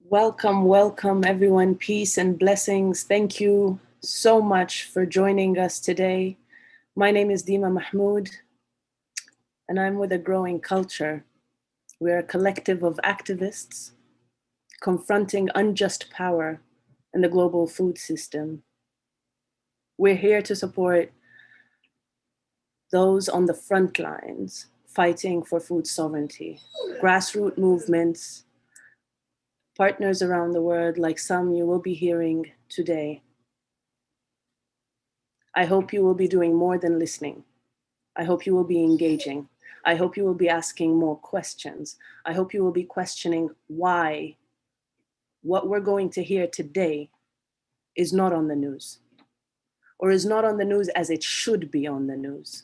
Welcome, welcome everyone. Peace and blessings. Thank you so much for joining us today. My name is Dima Mahmoud, and I'm with A Growing Culture. We're a collective of activists confronting unjust power in the global food system. We're here to support those on the front lines fighting for food sovereignty, grassroots movements, partners around the world like some you will be hearing today. I hope you will be doing more than listening. I hope you will be engaging. I hope you will be asking more questions. I hope you will be questioning why what we're going to hear today is not on the news, or is not on the news as it should be on the news.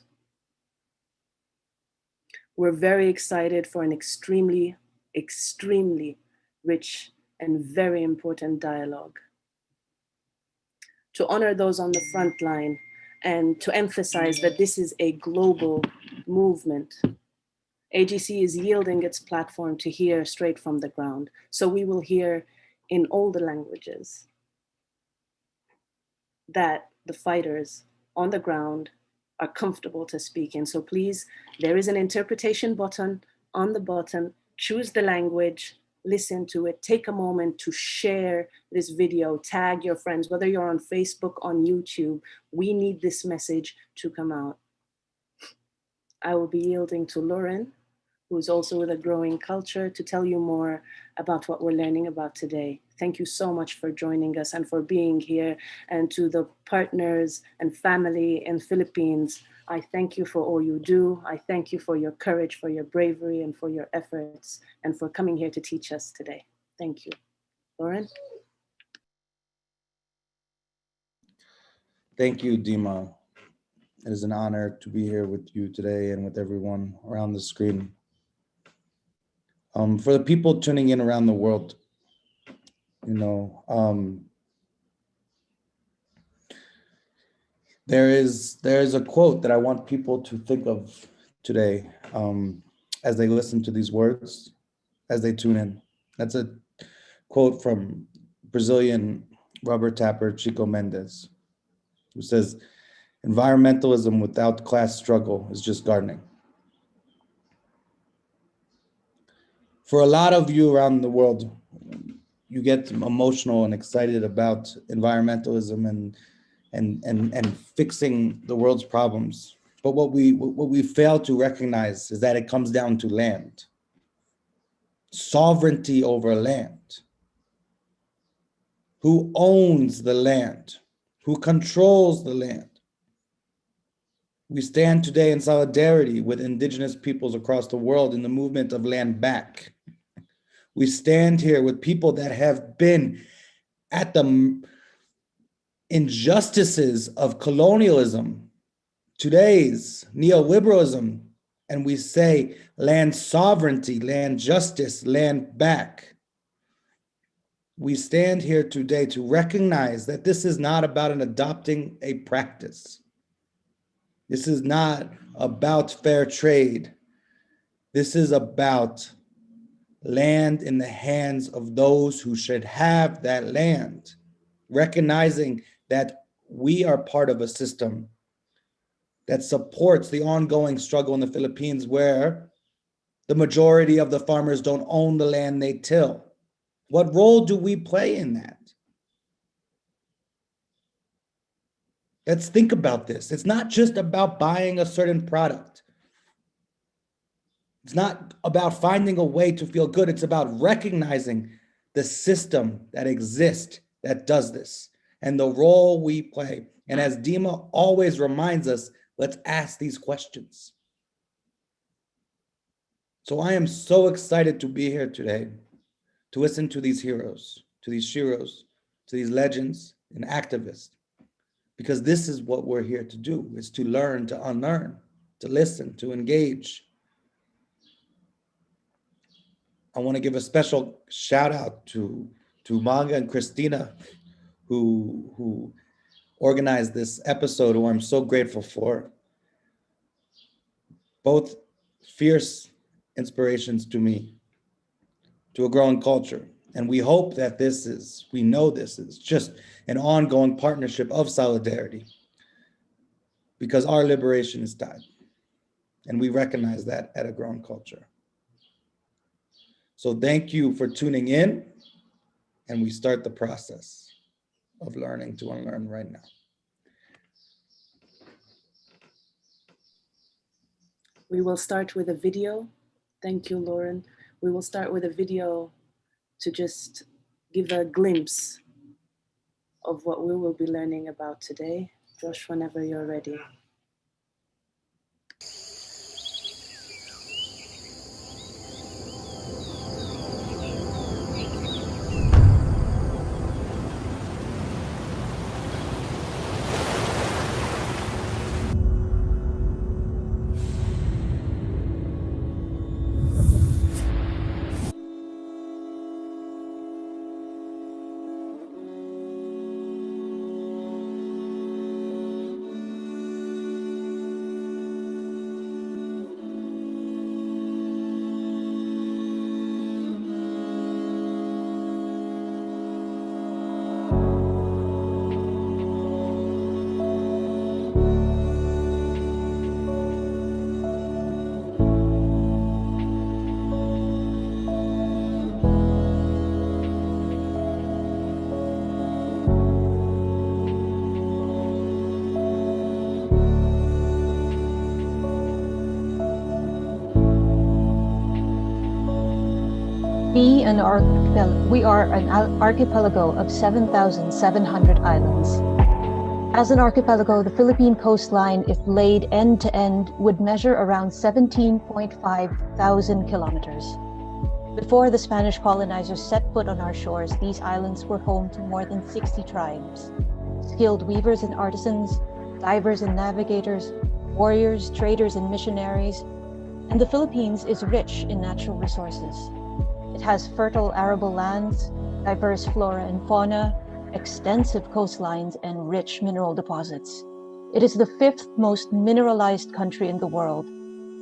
We're very excited for an extremely, extremely rich and very important dialogue. To honor those on the front line and to emphasize that this is a global movement. AGC is yielding its platform to hear straight from the ground. So we will hear in all the languages that the fighters on the ground are comfortable to speak in. So please, there is an interpretation button on the button. Choose the language, listen to it, take a moment to share this video, tag your friends, whether you're on Facebook, on YouTube. We need this message to come out. I will be yielding to Lauren, who is also with A Growing Culture, to tell you more about what we're learning about today. Thank you so much for joining us and for being here. And to the partners and family in Philippines, I thank you for all you do. I thank you for your courage, for your bravery, and for your efforts, and for coming here to teach us today. Thank you. Lauren? Thank you, Dima. It is an honor to be here with you today and with everyone around the screen. For the people tuning in around the world, there is a quote that I want people to think of today as they listen to these words, as they tune in. That's a quote from Brazilian rubber tapper Chico Mendes, who says, "Environmentalism without class struggle is just gardening." For a lot of you around the world, you get emotional and excited about environmentalism and fixing the world's problems. But what we fail to recognize is that it comes down to land, sovereignty over land. Who owns the land? Who controls the land? We stand today in solidarity with indigenous peoples across the world in the movement of land back. We stand here with people that have been at the injustices of colonialism, today's neoliberalism, and we say land sovereignty, land justice, land back. We stand here today to recognize that this is not about adopting a practice. This is not about fair trade. This is about land in the hands of those who should have that land, recognizing that we are part of a system that supports the ongoing struggle in the Philippines, where the majority of the farmers don't own the land they till. What role do we play in that? Let's think about this. It's not just about buying a certain product. It's not about finding a way to feel good. It's about recognizing the system that exists that does this and the role we play. And as Dima always reminds us, let's ask these questions. So I am so excited to be here today to listen to these heroes, to these sheroes, to these legends and activists, because this is what we're here to do, is to learn, to unlearn, to listen, to engage. I want to give a special shout out to Manga and Christina, who organized this episode, who I'm so grateful for. Both fierce inspirations to me, to A Growing Culture. And we hope that we know this is just an ongoing partnership of solidarity, because our liberation is tied. And we recognize that at a grown culture. So thank you for tuning in, and we start the process of learning to unlearn right now. We will start with a video. Thank you, Lauren. We will start with a video to just give a glimpse of what we will be learning about today. Josh, whenever you're ready. We are an archipelago of 7,700 islands. As an archipelago, the Philippine coastline, if laid end to end, would measure around 17.5 thousand kilometers. Before the Spanish colonizers set foot on our shores, these islands were home to more than 60 tribes. Skilled weavers and artisans, divers and navigators, warriors, traders and missionaries, and the Philippines is rich in natural resources. It has fertile arable lands, diverse flora and fauna, extensive coastlines, and rich mineral deposits. It is the 5th most mineralized country in the world,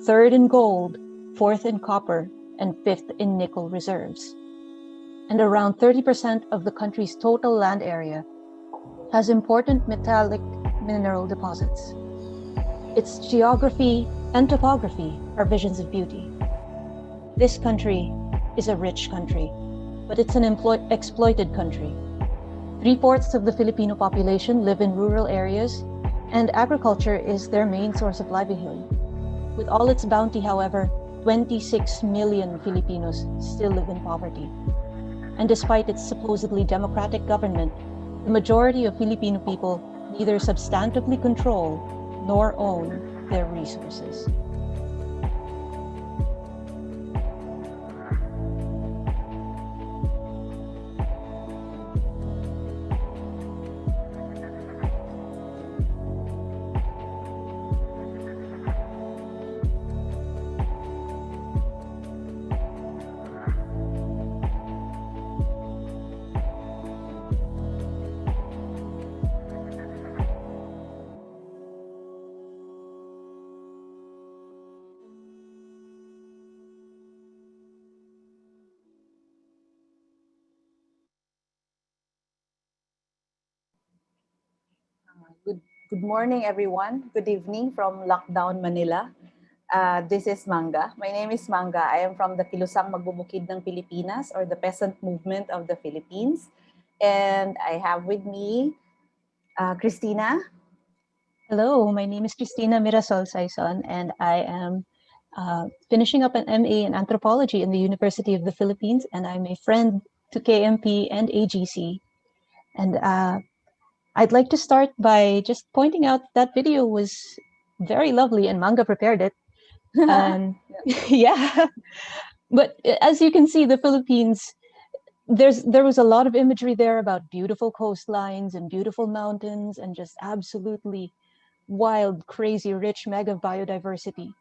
3rd in gold, 4th in copper, and 5th in nickel reserves. And around 30% of the country's total land area has important metallic mineral deposits. Its geography and topography are visions of beauty. This country is a rich country, but it's an exploited country. 3/4 of the Filipino population live in rural areas, and agriculture is their main source of livelihood. With all its bounty, however, 26 million Filipinos still live in poverty. And despite its supposedly democratic government, the majority of Filipino people neither substantively control nor own their resources. Good morning, everyone. Good evening from Lockdown, Manila. This is Manga. My name is Manga. I am from the Kilusang Magbubukid ng Pilipinas, or the Peasant Movement of the Philippines. And I have with me Christina. Hello, my name is Christina Mirasol Saison, and I am finishing up an MA in anthropology in the University of the Philippines, and I'm a friend to KMP and AGC. And I'd like to start by just pointing out that video was very lovely, and Manga prepared it. And yeah, but as you can see, the Philippines, there was a lot of imagery there about beautiful coastlines and beautiful mountains and just absolutely wild, crazy, rich, mega biodiversity.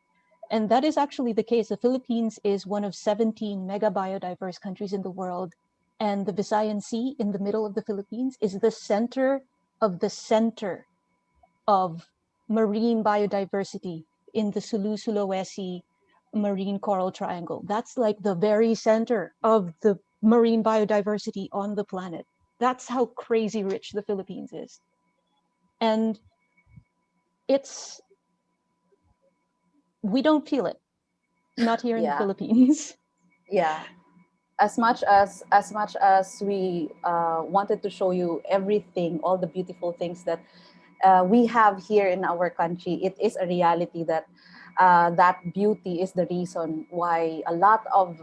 And that is actually the case. The Philippines is one of 17 mega biodiverse countries in the world. And the Visayan Sea in the middle of the Philippines is the center of marine biodiversity in the Sulu-Sulawesi marine coral triangle. That's like the very center of the marine biodiversity on the planet. That's how crazy rich the Philippines is. And we don't feel it, not here in the Philippines. Yeah. As much as we wanted to show you everything, all the beautiful things that we have here in our country, it is a reality that that beauty is the reason why a lot of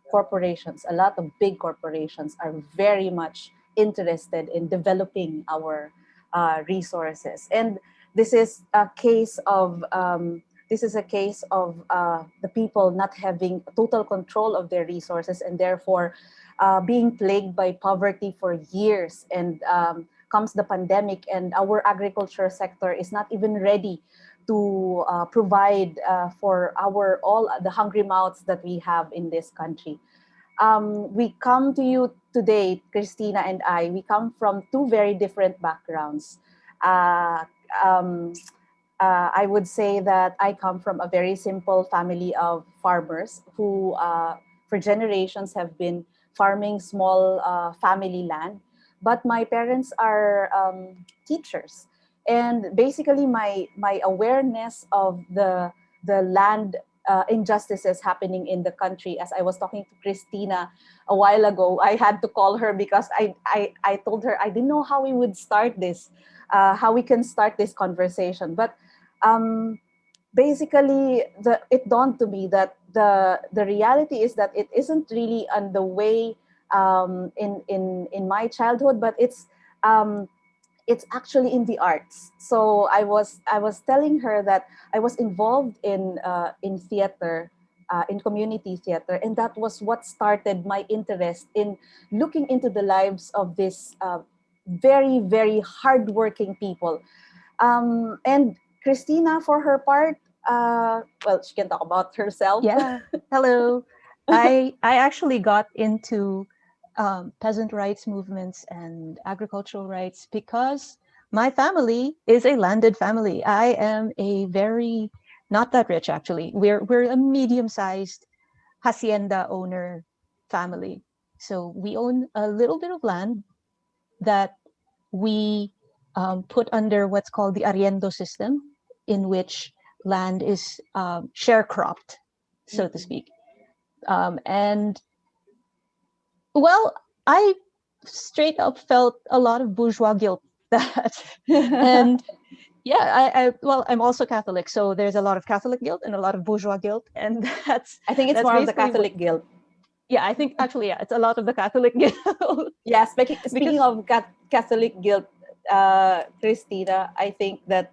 corporations, a lot of big corporations are very much interested in developing our resources. And this is a case of the people not having total control of their resources, and therefore being plagued by poverty for years. And comes the pandemic, and our agriculture sector is not even ready to provide for all the hungry mouths that we have in this country. We come to you today, Christina and I. We come from two very different backgrounds. I would say that I come from a very simple family of farmers who, for generations, have been farming small family land. But my parents are teachers, and basically my awareness of the land injustices happening in the country. As I was talking to Christina a while ago, I had to call her because I told her I didn't know how we would start this, how we can start this conversation. But basically, it dawned to me that the reality is that it isn't really on the way in my childhood, but it's actually in the arts. So I was telling her that I was involved in theater, in community theater, and that was what started my interest in looking into the lives of these very, very hardworking people. And Christina, for her part, well, she can talk about herself. Yeah. Hello. I actually got into peasant rights movements and agricultural rights because my family is a landed family. I am a very, not that rich actually. We're a medium-sized hacienda owner family. So we own a little bit of land that we put under what's called the arriendo system, in which land is sharecropped, so to speak. And well, I straight up felt a lot of bourgeois guilt that, and yeah, well, I'm also Catholic, so there's a lot of Catholic guilt and a lot of bourgeois guilt, and I think it's more of the Catholic guilt. Yeah, I think actually, yeah, it's a lot of the Catholic guilt. Yeah, speaking of Catholic guilt, Christina, I think that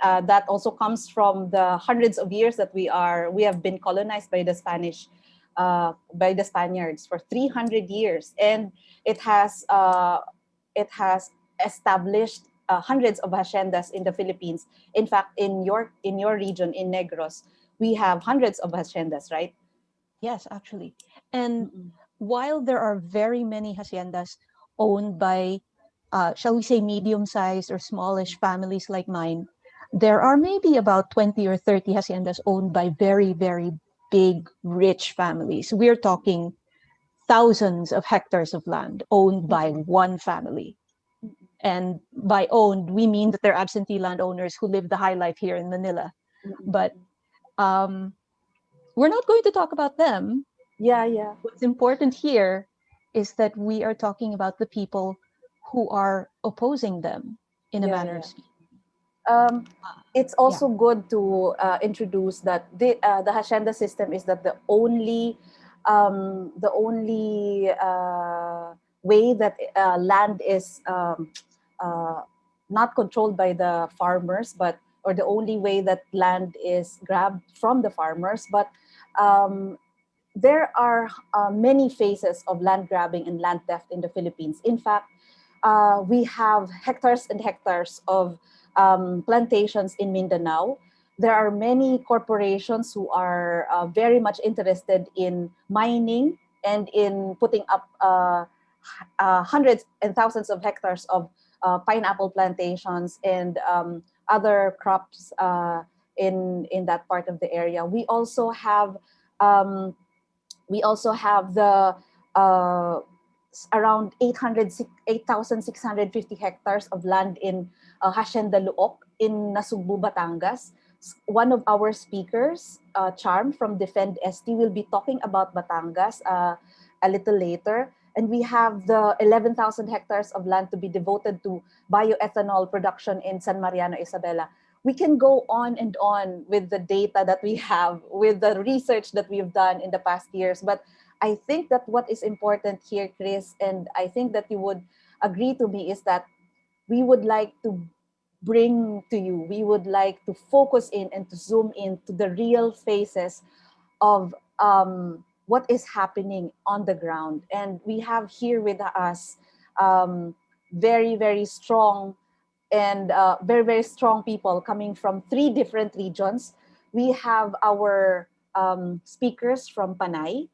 that also comes from the hundreds of years that we have been colonized by the Spaniards for 300 years, and it has established hundreds of haciendas in the Philippines. In fact, in your region, in Negros, we have hundreds of haciendas, right? Yes, actually. And while there are very many haciendas owned by, shall we say, medium-sized or smallish families like mine, there are maybe about 20 or 30 haciendas owned by very, very big, rich families. We're talking thousands of hectares of land owned by one family. And by owned, we mean that they're absentee landowners who live the high life here in Manila. But we're not going to talk about them. Yeah. What's important here is that we are talking about the people who are opposing them in a manner of speaking. It's also good to introduce that the hacienda system is that the only way that land is not controlled by the farmers, or the only way that land is grabbed from the farmers. But there are many phases of land grabbing and land theft in the Philippines. In fact, we have hectares and hectares of plantations in Mindanao. There are many corporations who are very much interested in mining and in putting up hundreds and thousands of hectares of pineapple plantations and other crops in that part of the area. We also have the around 8,650 hectares of land in Hacienda Luok in Nasugbu, Batangas. One of our speakers, Charm from Defend ST, will be talking about Batangas a little later. And we have the 11,000 hectares of land to be devoted to bioethanol production in San Mariano, Isabela. We can go on and on with the data that we have, with the research that we've done in the past years. But I think that what is important here, Chris, and I think that you would agree to me, is that we would like to bring to you, we would like to focus in and to zoom in to the real faces of what is happening on the ground. And we have here with us very, very strong and very, very strong people coming from 3 different regions. We have our speakers from Panay.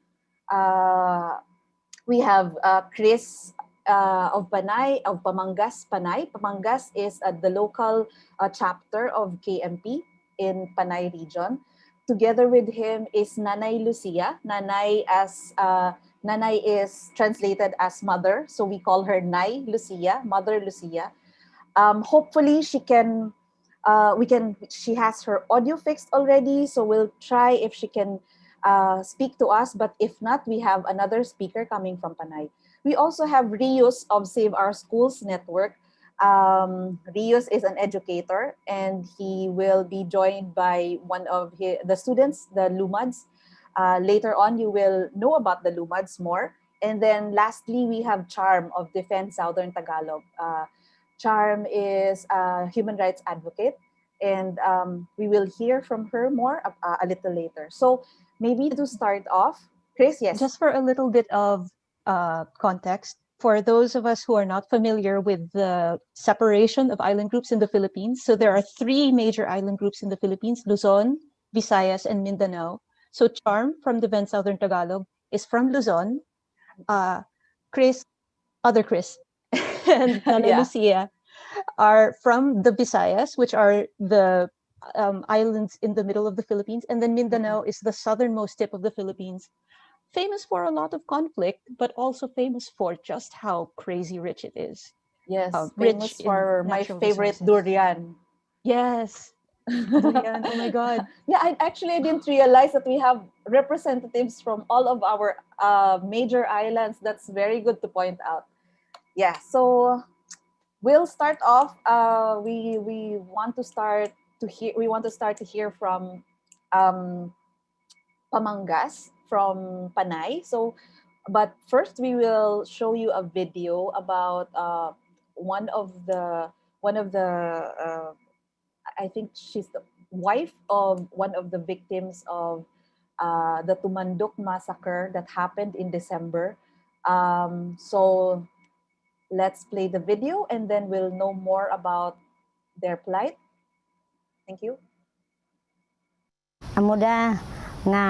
We have Chris of Panay, of Pamangas, Panay. Pamangas is the local chapter of KMP in Panay region. Together with him is Nanay Lucia. Nanay is translated as mother, so we call her Nay Lucia, Mother Lucia. Hopefully she can, she has her audio fixed already, so we'll try if she can speak to us. But if not, we have another speaker coming from Panay. We also have Rios of Save Our Schools Network. Rios is an educator, and he will be joined by one of the students, the Lumads. Later on, you will know about the Lumads more. And then lastly, we have Charm of Defend Southern Tagalog. Charm is a human rights advocate, and we will hear from her more a little later. So maybe to start off, Chris, yes. Just for a little bit of context, for those of us who are not familiar with the separation of island groups in the Philippines, so there are 3 major island groups in the Philippines: Luzon, Visayas, and Mindanao. So Charm from Defend Southern Tagalog is from Luzon. Chris, other Chris, and Nanay Lucia are from the Visayas, which are the islands in the middle of the Philippines. And then Mindanao is the southernmost tip of the Philippines, famous for a lot of conflict, but also famous for just how crazy rich it is. Yes, famous for my favorite durian. Yes, durian, oh my God. Yeah, I didn't realize that we have representatives from all of our major islands. That's very good to point out. Yeah, so we'll start off. We want to start to hear from Pamangas from Panay. So, but first we will show you a video about one of the I think she's the wife of one of the victims of the Tumandok massacre that happened in December. So let's play the video and then we'll know more about their plight. Thank you. Amuda nga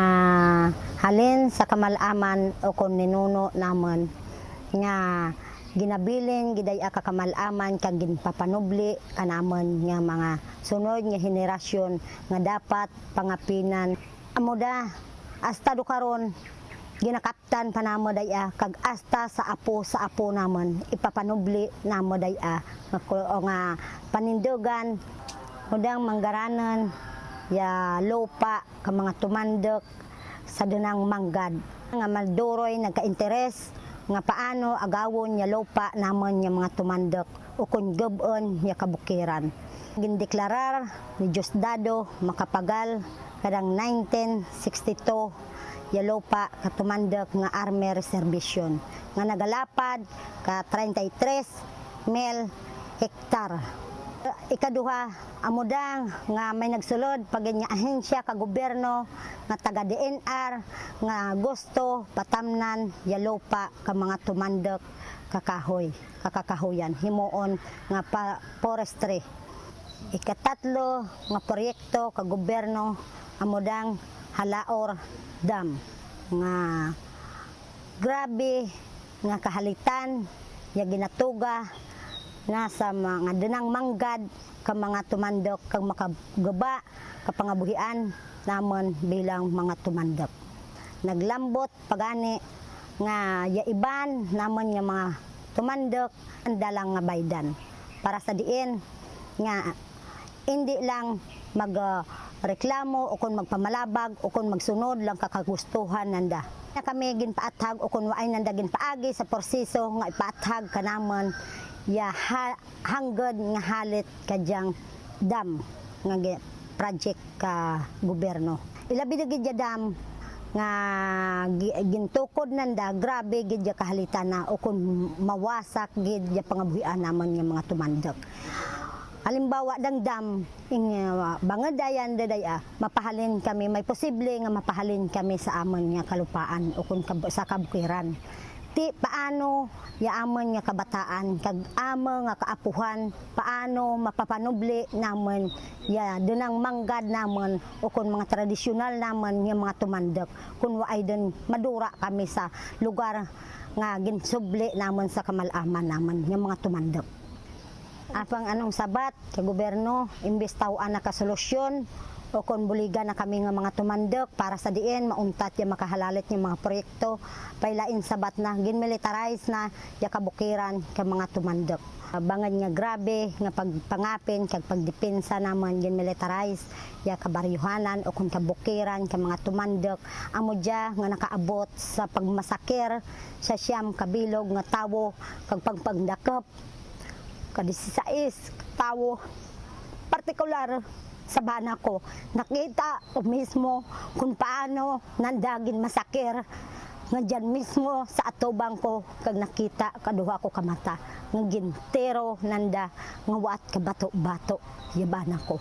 halin sa kamalaman o kon ninuno namon nga ginabilin giday ka kamalaman kag ginpapanubli kanamon nga mga sunod nga henerasyon nga dapat pangapinan. Amuda hasta do karon ginakaptan pa namo daya kag hasta sa apo namon ipapanubli namo daya nga panindugan udang manggaranan ya lupa ka mga tumandok sa dunang manggad nga malduroy nagka-interes nga paano agawon ya lupa namon ya mga tumandok o kun gubon ya kabukiran. Gindeklarar ni Diosdado Makapagal kadang 1962 ya lupa ka tumandok nga army reservation nga nagalapad ka 33,000 hektar. Ikaduha, amudang nga may nagsulod pag nga ahensya ka gobyerno nga taga DNR nga gusto patamnan ya lupa ka mga tumandok kakakahoyan himuon nga forestry. Ikatatlo nga proyekto ka gobyerno amudang Halaor Dam nga grabe nga kahalitan ya ginatuga nasa mga dunang manggad ka mga tumandok kag makagaba ka pangabuhian namon bilang mga tumandok. Naglambot pagani nga ya iban namon nga mga tumandok ang dalang nga baydan para sa diin nga hindi lang magreklamo o kung magpamalabag o kung magsunod lang kakagustuhan nanda. Na kami ginpaathag o kung waay nanda ginpaagi sa proseso nga ipaathag kanamon ya hanggod nga halit kadyang dam nga project ka gobyerno. Ilabi na gid dam nga gintukod nanda grabe gid ya kahalitan na o kung mawasak gid ya pangabuhian naman nga mga tumandok. Halimbawa dang dam bangod dayan dadaya mapahalin kami may posible nga mapahalin kami sa amon nga kalupaan o kung sa kabukiran. Ti paano ya amon nga kabataan kag amo nga kaapuhan paano mapapanubli namon ya dunang manggad namon o kun mga tradisyonal namon nga mga tumandok kun waay den madura kami sa lugar nga ginsubli namon sa kamalaman namon nga mga tumandok. Apang anong sabat ka gobyerno imbes taw-an na kasolusyon o kung buligan na kami nga mga tumandok para sa diin mauntat ya makahalalit yung mga proyekto pailain sabat na ginmilitarize na ya kabukiran ka mga tumandok. Bangad nga grabe nga pagpangapin kag pagdepensa naman ginmilitarize ya kabaryuhanan o kung kabukiran ka mga tumandok amo dia nga nakaabot sa pagmasakir sa siyam kabilog nga tawo kag pagpagdakop ka 16 tawo partikular sa bana ko nakita ko mismo kung paano nandagin masakir nga dyan mismo sa atubang ko kag nakita kaduha ko kamata nga gintero nanda nga waat ka bato-bato yabana ko.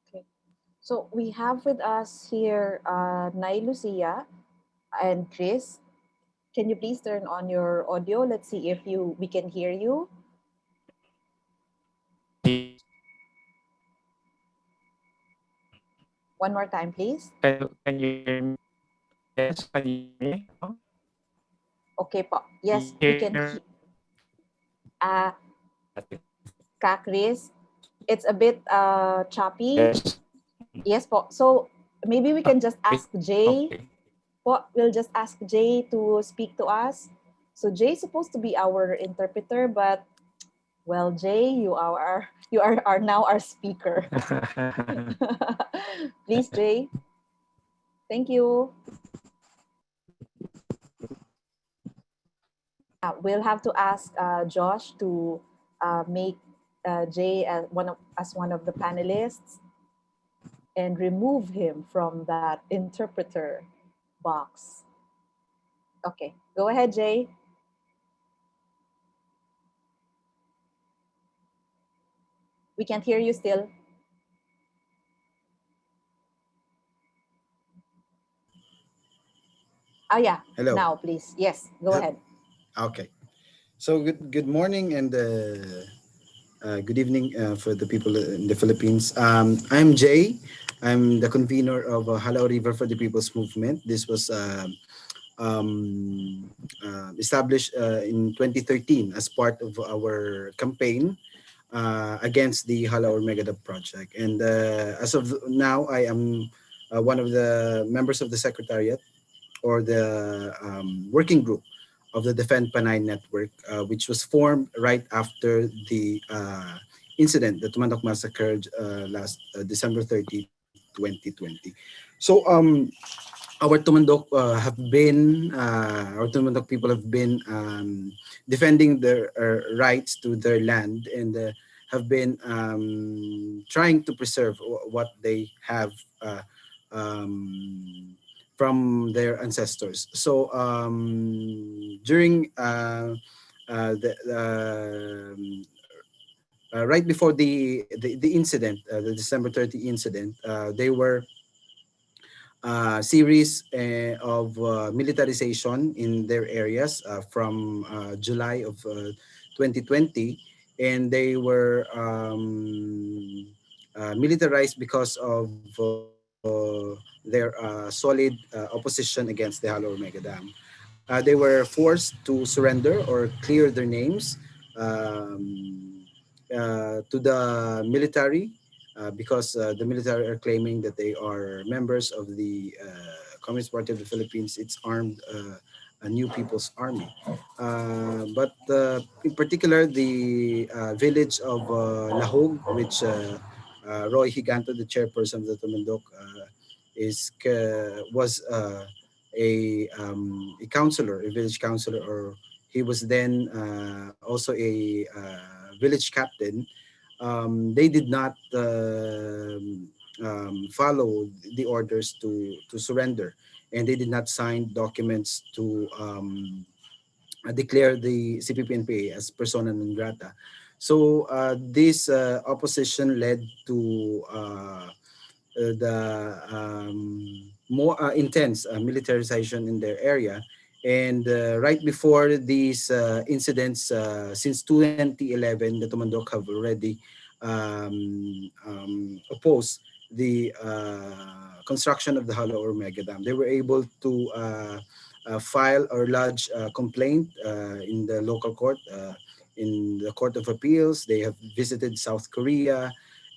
Okay. So we have with us here Nay Lucia and Chris. Can you please turn on your audio? Let's see if we can hear you. One more time, please. Can you hear me? Yes, can you hear me? Okay po. Yes, we can hear. Ka Chris, it's a bit choppy. Yes. Yes po. So maybe we can just ask Jay. Okay. We'll just ask Jay to speak to us. So Jay is supposed to be our interpreter, but well, Jay, you are now our speaker. Please, Jay. Thank you. We'll have to ask Josh to make Jay as one of the panelists and remove him from that interpreter box. Okay, go ahead, Jay. We can't hear you still. Oh yeah. Hello. Now, please. Yes, go ahead. Okay. So good morning and good evening for the people in the Philippines. I'm Jay. I'm the convener of Halao River for the People's Movement. This was established in 2013 as part of our campaign against the Halao MegaDam project. And as of now, I am one of the members of the Secretariat or the working group of the Defend Panay Network, which was formed right after the incident, the Tumandok massacre last December 30, 2020. So our Tumandok our Tumandok people have been defending their rights to their land and have been trying to preserve what they have from their ancestors. So during right before the incident, the December 30 incident, there were series of militarization in their areas from July of 2020, and they were militarized because of their solid opposition against the Halao MegaDam. They were forced to surrender or clear their names to the military because the military are claiming that they are members of the Communist Party of the Philippines. It's armed a New People's Army. But in particular, the village of Lahog, which Roy Higanto, the chairperson of the Tumandok, was a counselor, a village counselor, or he was then also a village captain. They did not follow the orders to surrender, and they did not sign documents to declare the CPP-NPA as persona non grata. So this opposition led to the more intense militarization in their area. And right before these incidents, since 2011, the Tumandok have already opposed the construction of the Hollow or MegaDam. They were able to file or lodge a complaint in the local court, in the Court of Appeals. They have visited South Korea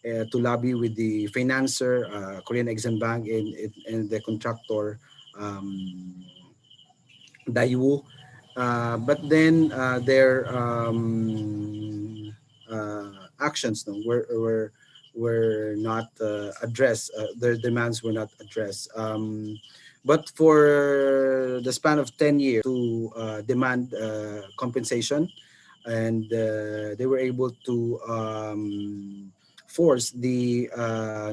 to lobby with the financer, Korean Exim Bank, and the contractor, Daewoo. But then their actions no, were not addressed. Their demands were not addressed. But for the span of 10 years to demand compensation, and they were able to force the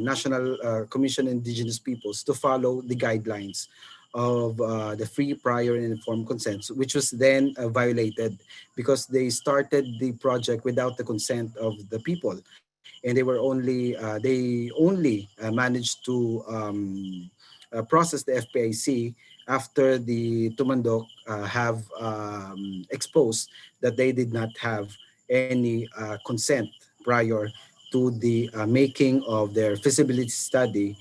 National Commission on Indigenous Peoples to follow the guidelines of the free, prior, and informed consent, which was then violated because they started the project without the consent of the people, and they only managed to process the FPIC after the Tumandok have exposed that they did not have any consent prior to the making of their feasibility study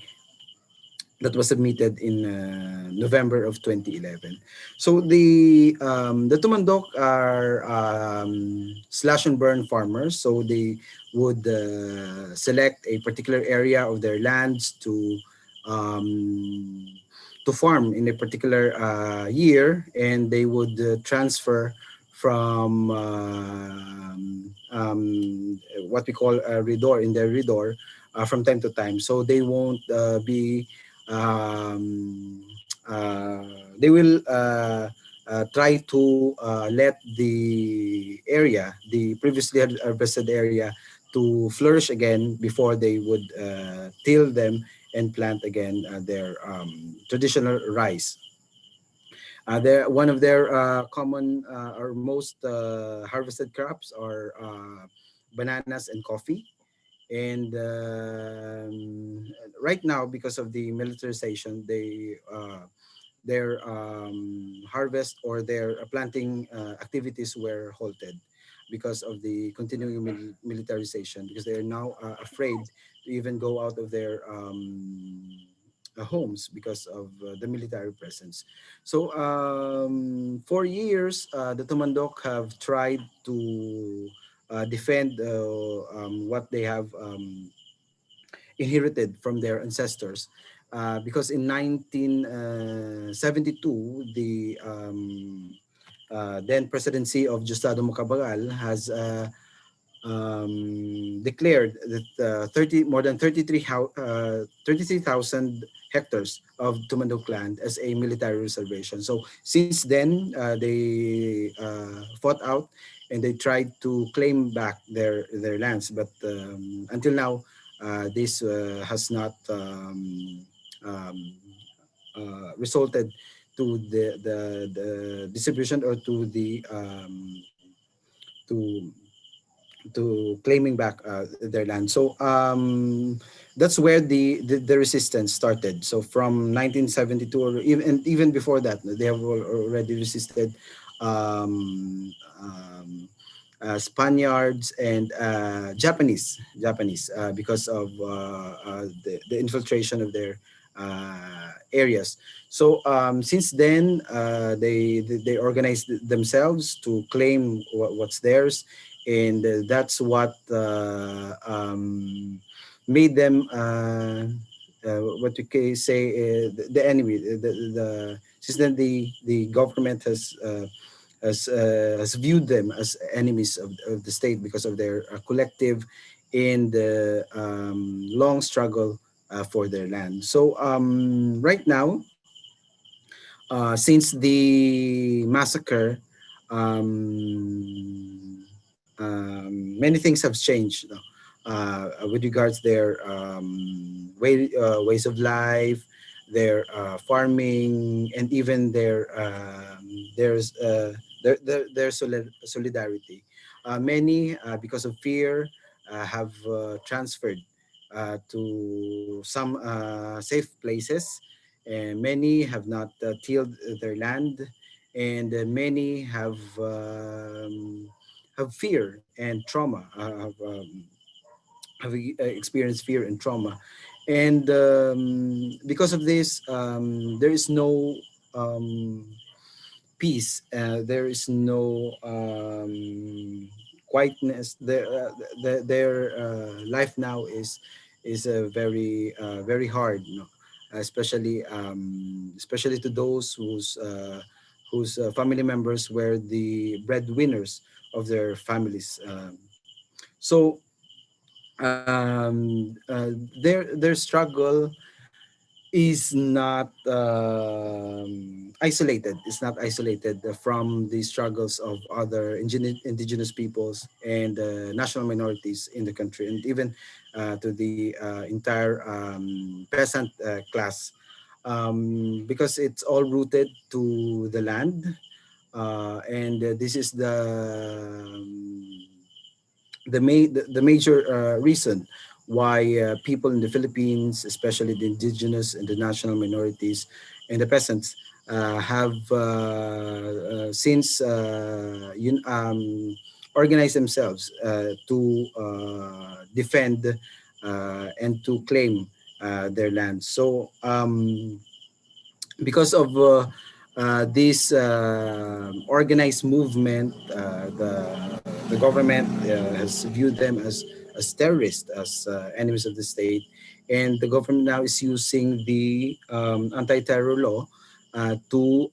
that was submitted in November of 2011. So the Tumandok are slash and burn farmers. So they would select a particular area of their lands um, to farm in a particular year, and they would transfer from what we call a redor in their redor from time to time. So they won't be um, uh, they will try to let the area, the previously harvested area, to flourish again before they would till them and plant again their traditional rice. One of their common or most harvested crops are bananas and coffee. And right now, because of the militarization, their harvest or their planting activities were halted because of the continuing militarization, because they are now afraid to even go out of their homes because of the military presence. So for years, the Tumandok have tried to defend what they have inherited from their ancestors. Because in 1972, the then presidency of Justado Macapagal has declared that 33,000 hectares of Tumandok land as a military reservation. So since then, they fought out and they tried to claim back their lands. But until now, this has not um, resulted to the distribution or to to claiming back their land. So that's where the resistance started. So from 1972, or even before that, they have already resisted um, um, Spaniards and Japanese because of the infiltration of their areas. So since then, they organized themselves to claim what's theirs, and that's what made them what you can say the enemy. Since then the government has viewed them as enemies of the state because of their collective and long struggle for their land. So right now, since the massacre, many things have changed, with regards their ways of life, their farming, and even their solidarity. Many, because of fear, have transferred to some safe places, and many have not tilled their land, and many have fear and trauma, have experienced fear and trauma, and because of this, there is no peace. There is no quietness. Their life now is very hard, you know, especially to those whose family members were the breadwinners of their families. So their struggle is not isolated. It's not isolated from the struggles of other indigenous peoples and national minorities in the country, and even to the entire peasant class, because it's all rooted to the land, and this is the major reason why people in the Philippines, especially the indigenous and the national minorities and the peasants, have since organized themselves to defend and to claim their land. So because of this organized movement, the government has viewed them as terrorists, as enemies of the state, and the government now is using the anti-terror law to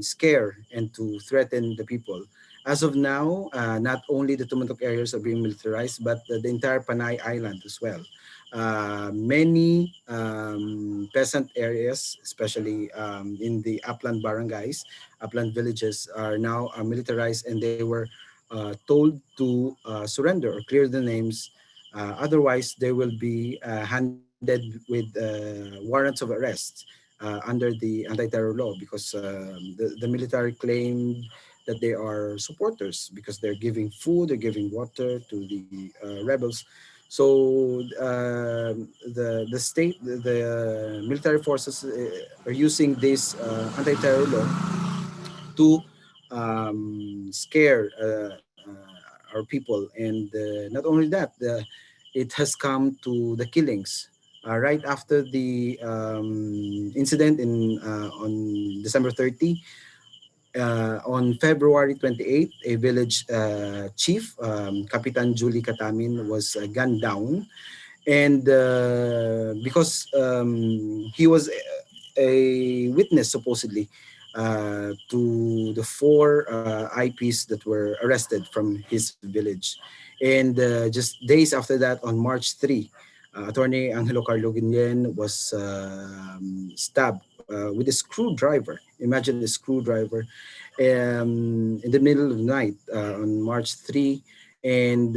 scare and to threaten the people. As of now, not only the Tumandok areas are being militarized, but the entire Panay Island as well. Many peasant areas, especially in the upland barangays, upland villages, are now militarized, and they were told to surrender or clear the names. Otherwise, they will be handed with warrants of arrest under the anti-terror law, because the military claimed that they are supporters because they're giving food, they're giving water to the rebels. So the state, the military forces are using this anti-terror law to scare our people, and not only that, it has come to the killings. Right after the incident on December 30, on February 28th, a village chief, Kapitan Julie Katamin, was gunned down, and because he was a witness supposedly to the four IPs that were arrested from his village. And just days after that, on March 3, Attorney Angelo Carlo Guillen was stabbed with a screwdriver. Imagine a screwdriver in the middle of the night on March 3. And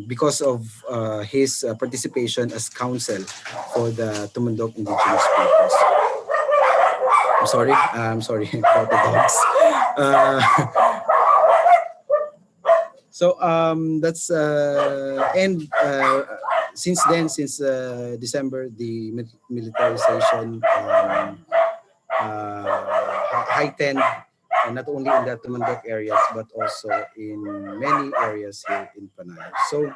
because of his participation as counsel for the Tumandok indigenous peoples. I'm sorry about the dogs. So that's and since then, since December, the militarization heightened, not only in the Tumandok areas but also in many areas here in Panay. So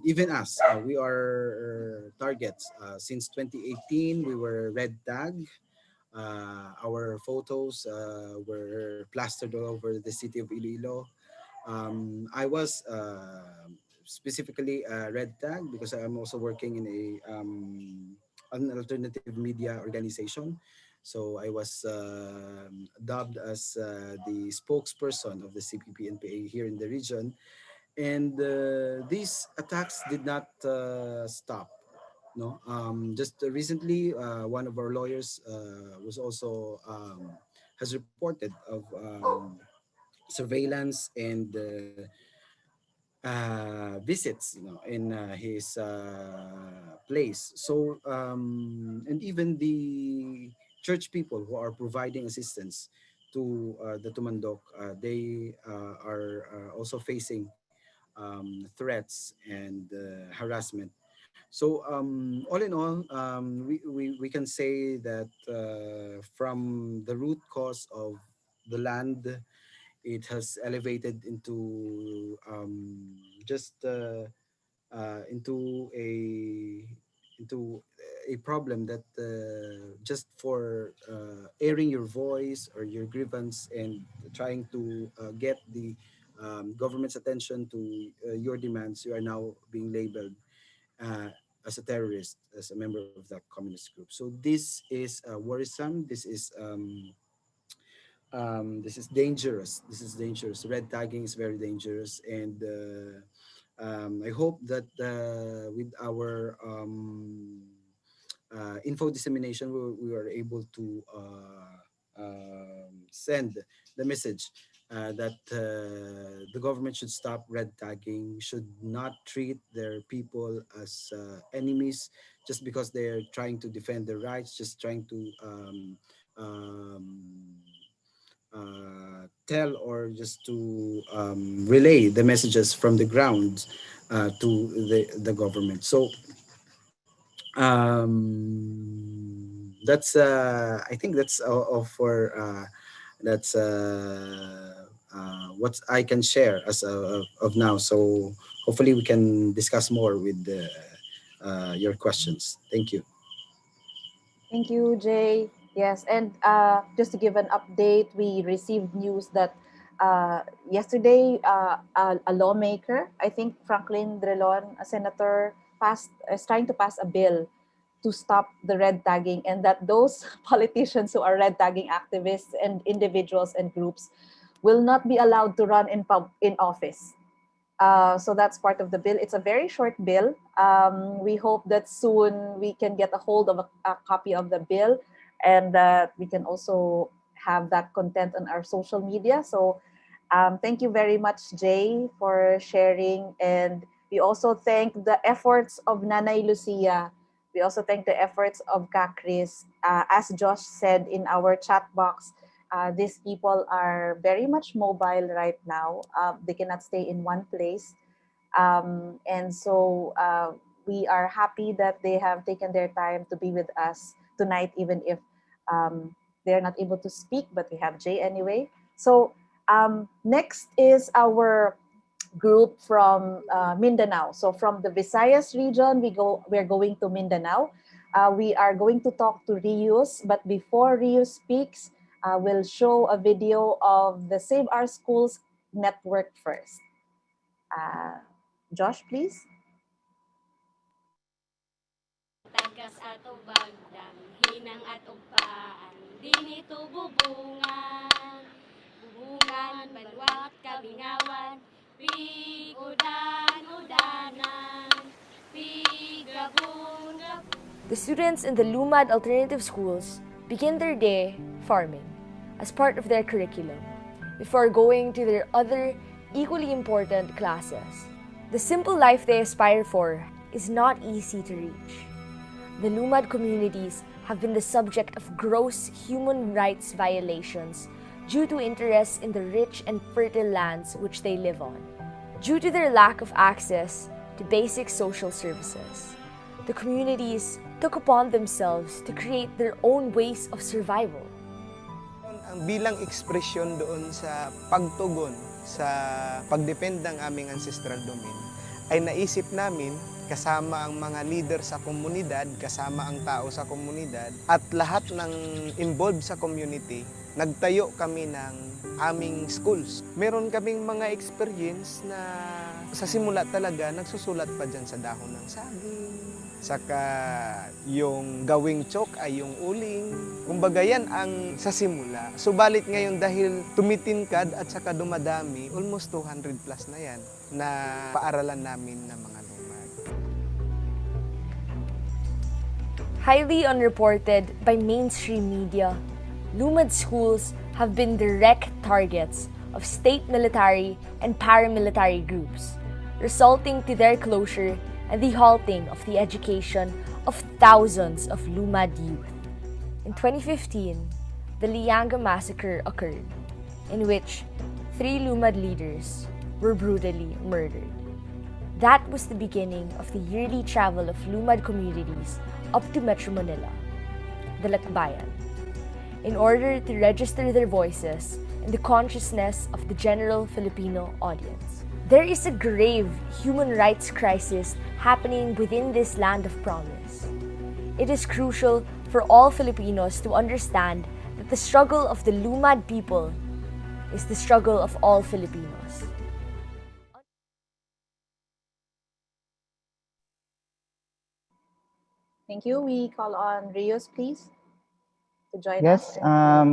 even us, we are targets. Since 2018, we were red tag. Our photos were plastered all over the city of Iloilo. I was specifically Red Tag, because I'm also working in an alternative media organization. So I was dubbed as the spokesperson of the CPP-NPA here in the region. And these attacks did not stop. No, just recently, one of our lawyers was also has reported of surveillance and visits, in his place. So, and even the church people who are providing assistance to the Tumandok, they are also facing threats and harassment. So, all in all, we can say that from the root cause of the land, it has elevated just into a problem that just for airing your voice or your grievance and trying to get the government's attention to your demands, you are now being labeled uh, as a terrorist, as a member of that communist group. So this is worrisome. This is dangerous. This is dangerous. Red tagging is very dangerous, and I hope that with our info dissemination, we are able to send the message that the government should stop red tagging, should not treat their people as enemies just because they're trying to defend their rights, just trying to um, tell or just to relay the messages from the ground to the government. So that's I think that's all for that's what I can share as of now. So hopefully we can discuss more with your questions. Thank you. Thank you, Jay. Yes, and just to give an update, we received news that yesterday a lawmaker, I think Franklin Drilon, a senator, is trying to pass a bill to stop the red tagging, and that those politicians who are red tagging activists and individuals and groups will not be allowed to run in office. So that's part of the bill. It's a very short bill. We hope that soon we can get a hold of a copy of the bill, and that we can also have that content on our social media. So thank you very much, Jay, for sharing. And we also thank the efforts of Nanay Lucia. We also thank the efforts of Kakris. As Josh said in our chat box, these people are very much mobile right now. They cannot stay in one place. And so we are happy that they have taken their time to be with us tonight, even if they're not able to speak, but we have Jay anyway. So next is our group from Mindanao. So from the Visayas region, we're going to Mindanao. We are going to talk to Rius, but before Rius speaks, we'll show a video of the Save Our Schools network first. Josh, please. Tagas ato bagdang, hinang ato paan, dinito bubungan, bubungan, balwat, kabingawan, pigudan-udanan, pigabun-gabun. The students in the Lumad alternative schools begin their day farming as part of their curriculum before going to their other equally important classes. The simple life they aspire for is not easy to reach. The Lumad communities have been the subject of gross human rights violations due to interests in the rich and fertile lands which they live on. Due to their lack of access to basic social services, the communities took upon themselves to create their own ways of survival. Bilang ekspresyon doon sa pagtugon sa pagdepend ng aming ancestral domain, ay naisip namin kasama ang mga leader sa komunidad, kasama ang tao sa komunidad, at lahat ng involved sa community nagtayo kami ng aming schools. Meron kaming mga experience na sa simula talaga nagsusulat pa dyan sa dahon ng saging. Saka yung gawing chok ay yung uling. Kumbaga yan ang sa simula. Subalit ngayon dahil tumitingkad at saka dumadami, almost 200 plus na yan na paaralan namin ng mga lumad. Highly unreported by mainstream media, Lumad schools have been direct targets of state military and paramilitary groups, resulting to their closure and the halting of the education of thousands of Lumad youth. In 2015, the Lianga massacre occurred, in which 3 Lumad leaders were brutally murdered. That was the beginning of the yearly travel of Lumad communities up to Metro Manila, the Lakbayan, in order to register their voices in the consciousness of the general Filipino audience. There is a grave human rights crisis happening within this land of promise. It is crucial for all Filipinos to understand that the struggle of the Lumad people is the struggle of all Filipinos. Thank you. We call on Rios, please, to join Yes. us.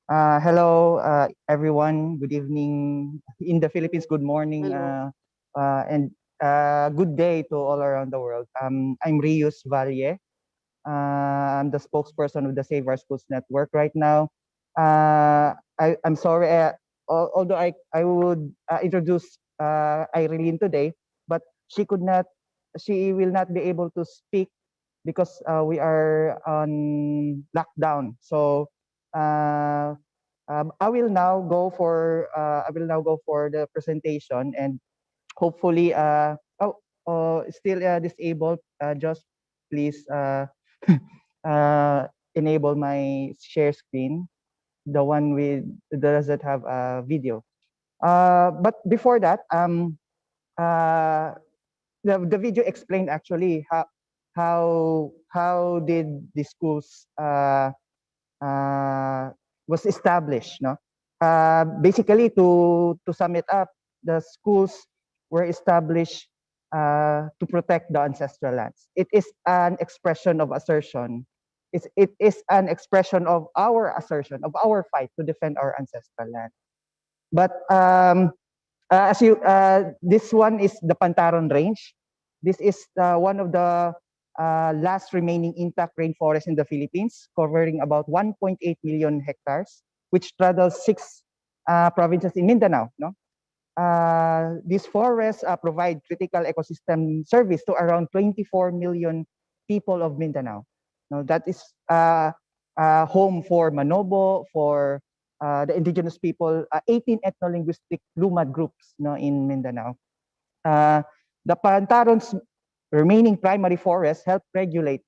Hello, everyone. Good evening in the Philippines. Good morning, and good day to all around the world. I'm Rios Valle. I'm the spokesperson of the Save Our Schools Network right now. I'm sorry, although I would introduce Irene today, but she will not be able to speak because we are on lockdown. So I will now go for the presentation, and hopefully still disabled. Just please enable my share screen, the one with doesn't have a video. But before that, the video explained actually how did the schools was established. No, basically to sum it up, the schools were established to protect the ancestral lands. It is an expression of assertion. It is an expression of our assertion, of our fight to defend our ancestral land. But this one is the Pantaron Range. This is one of the last remaining intact rainforest in the Philippines, covering about 1.8 million hectares, which straddles 6 provinces in Mindanao. No? These forests provide critical ecosystem service to around 24 million people of Mindanao. No, that is home for Manobo, for the indigenous people, 18 ethno-linguistic Lumad groups, no, in Mindanao. The Pantaron's remaining primary forests help regulate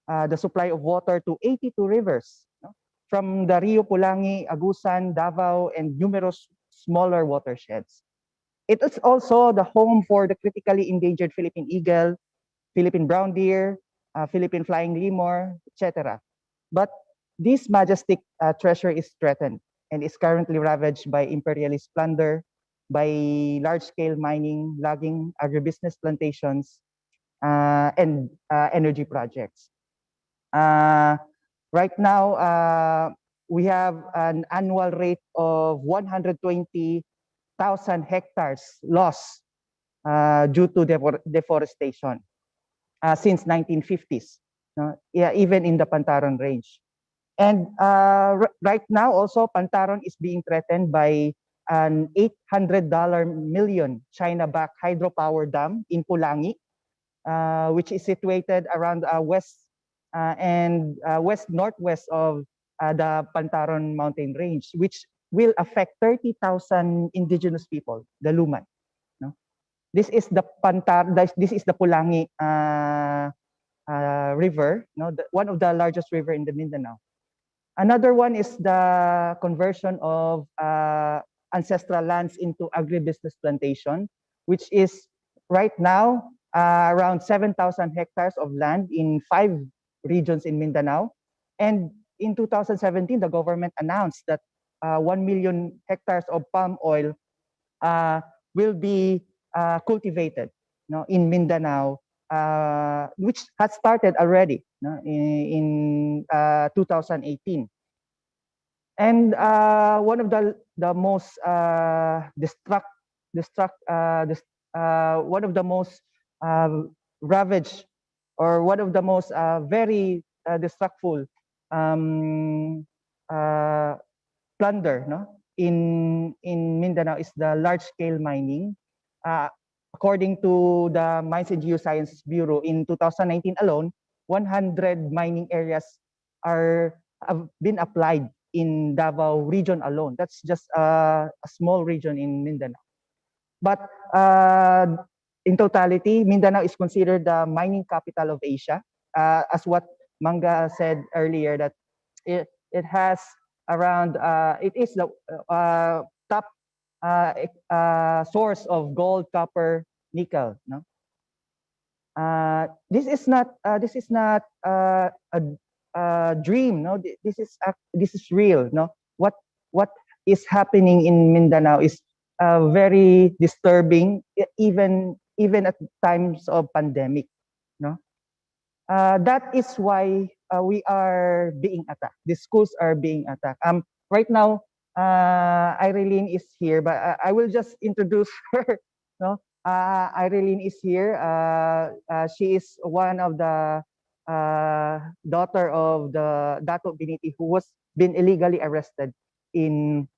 the supply of water to 82 rivers, no, from the Rio Pulangi, Agusan, Davao, and numerous smaller watersheds. It is also the home for the critically endangered Philippine eagle, Philippine brown deer, Philippine flying lemur, etc. But this majestic treasure is threatened and is currently ravaged by imperialist plunder, by large-scale mining, logging, agribusiness plantations, and energy projects. Right now, we have an annual rate of 120,000 hectares lost due to deforestation since 1950s. Yeah, even in the Pantaron Range. And right now, also, Pantaron is being threatened by an $800 million China-backed hydropower dam in Pulangi, which is situated around west northwest of the Pantaron mountain range, which will affect 30,000 indigenous people, the Lumad. No? This is the Pulangi river, no? One of the largest river in the Mindanao. Another one is the conversion of ancestral lands into agribusiness plantation, which is right now around 7,000 hectares of land in 5 regions in Mindanao. And in 2017, the government announced that 1 million hectares of palm oil will be cultivated, in Mindanao, which has started already, in 2018. And one of the most one of the most ravaged, or one of the most very destructful plunder, in Mindanao is the large-scale mining. According to the Mines and Geosciences Bureau, in 2019 alone, 100 mining areas have been applied in Davao region alone. That's just a small region in Mindanao. But in totality, Mindanao is considered the mining capital of Asia, as what Manga said earlier, that it has around, it is the top source of gold, copper, nickel. This is not a dream. This is real. What is happening in Mindanao is very disturbing, even at times of pandemic. That is why we are being attacked. The schools are being attacked. Right now, Irene is here, but I will just introduce her. Irene is here. She is one of the daughter of the Dato Biniti, who was been illegally arrested in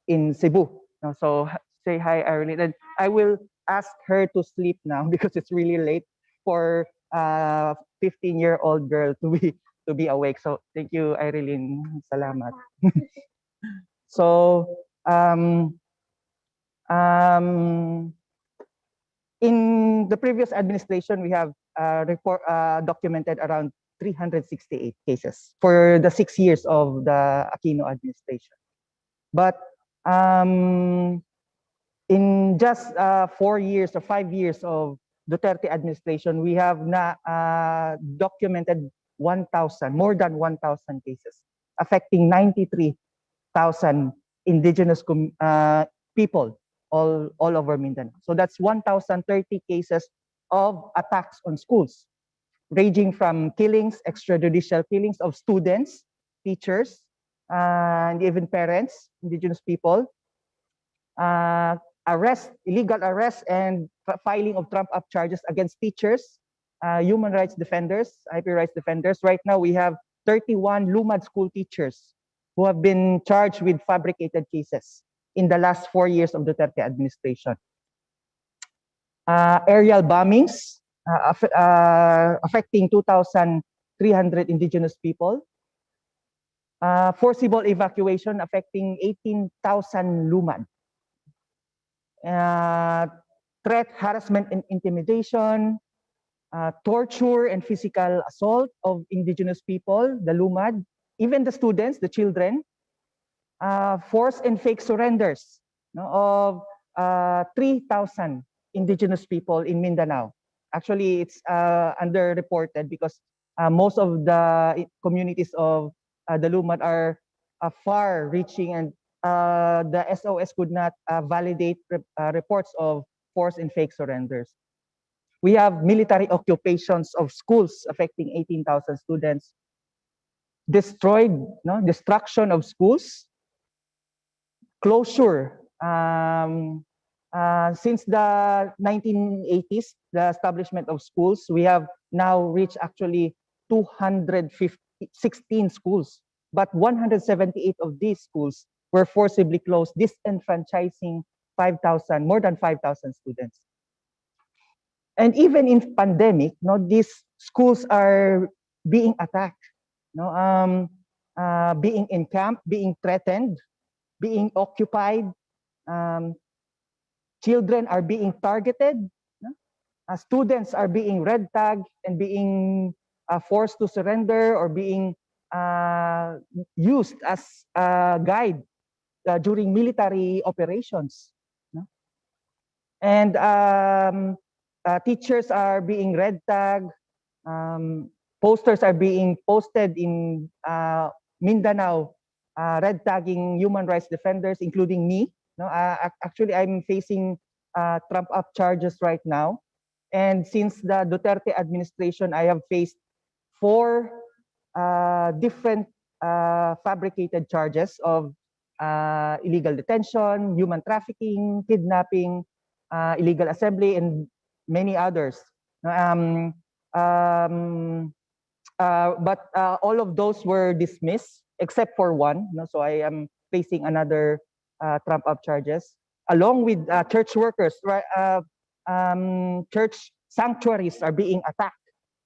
Cebu. So say hi, Irene. And I will ask her to sleep now because it's really late for 15-year-old girl to be awake. So thank you, Irene. Salamat. So in the previous administration, we have documented around 368 cases for the 6 years of the Aquino administration. But in just 4 years or 5 years of Duterte administration, we have documented more than 1,000 cases, affecting 93,000 indigenous people all over Mindanao. So that's 1,030 cases of attacks on schools, ranging from killings, extrajudicial killings of students, teachers, and even parents, indigenous people, illegal arrests and filing of trump-up charges against teachers, human rights defenders, IP rights defenders. Right now, we have 31 Lumad school teachers who have been charged with fabricated cases in the last 4 years of the Duterte administration. Aerial bombings affecting 2,300 indigenous people. Forcible evacuation affecting 18,000 Lumad. Threat, harassment, and intimidation, torture and physical assault of indigenous people, the Lumad, even the students, the children, forced and fake surrenders of 3,000 indigenous people in Mindanao. Actually, it's underreported because most of the communities of the Lumad are far-reaching, and the SOS could not validate reports of forced and fake surrenders. We have military occupations of schools affecting 18,000 students, destruction of schools, closure. Since the 1980s, the establishment of schools, we have now reached actually 216 schools, but 178 of these schools were forcibly closed, disenfranchising more than 5,000 students. And even in pandemic, these schools are being attacked, being encamped, being threatened, being occupied. Children are being targeted. Students are being red tagged and being forced to surrender, or being used as a guide during military operations. And teachers are being red tagged. Posters are being posted in Mindanao red tagging human rights defenders, including me. No, actually, I'm facing trump up charges right now. And since the Duterte administration, I have faced 4 different fabricated charges of illegal detention, human trafficking, kidnapping, illegal assembly, and many others. But all of those were dismissed except for one. So I am facing another trump up charges, along with church workers. Right, church sanctuaries are being attacked.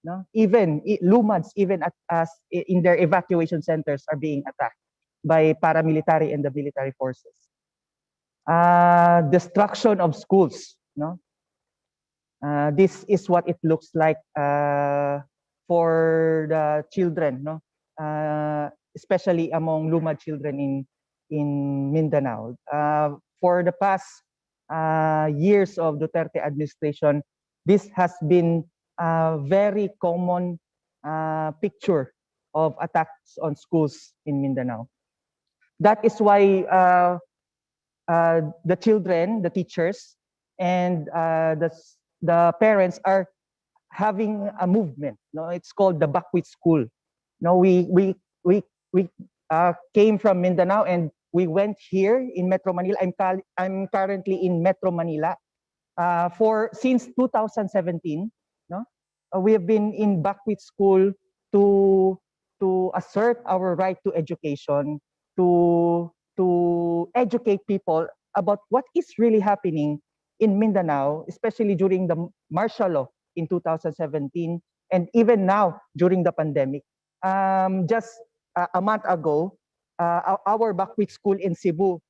No? Even Lumads, even as in their evacuation centers, are being attacked by paramilitary and the military forces. Destruction of schools. No? This is what it looks like for the children, no? Especially among Lumad children in Mindanao. For the past years of Duterte administration, this has been a very common picture of attacks on schools in Mindanao. That is why the children, the teachers, and the parents are having a movement. No, it's called the Bakwit School. No, we came from Mindanao and we went here in Metro Manila. I'm currently in Metro Manila since 2017. No, we have been in Bakwit School to assert our right to education, to educate people about what is really happening in Mindanao, especially during the martial law in 2017, and even now during the pandemic. Just a month ago, our Bakwit school in Cebu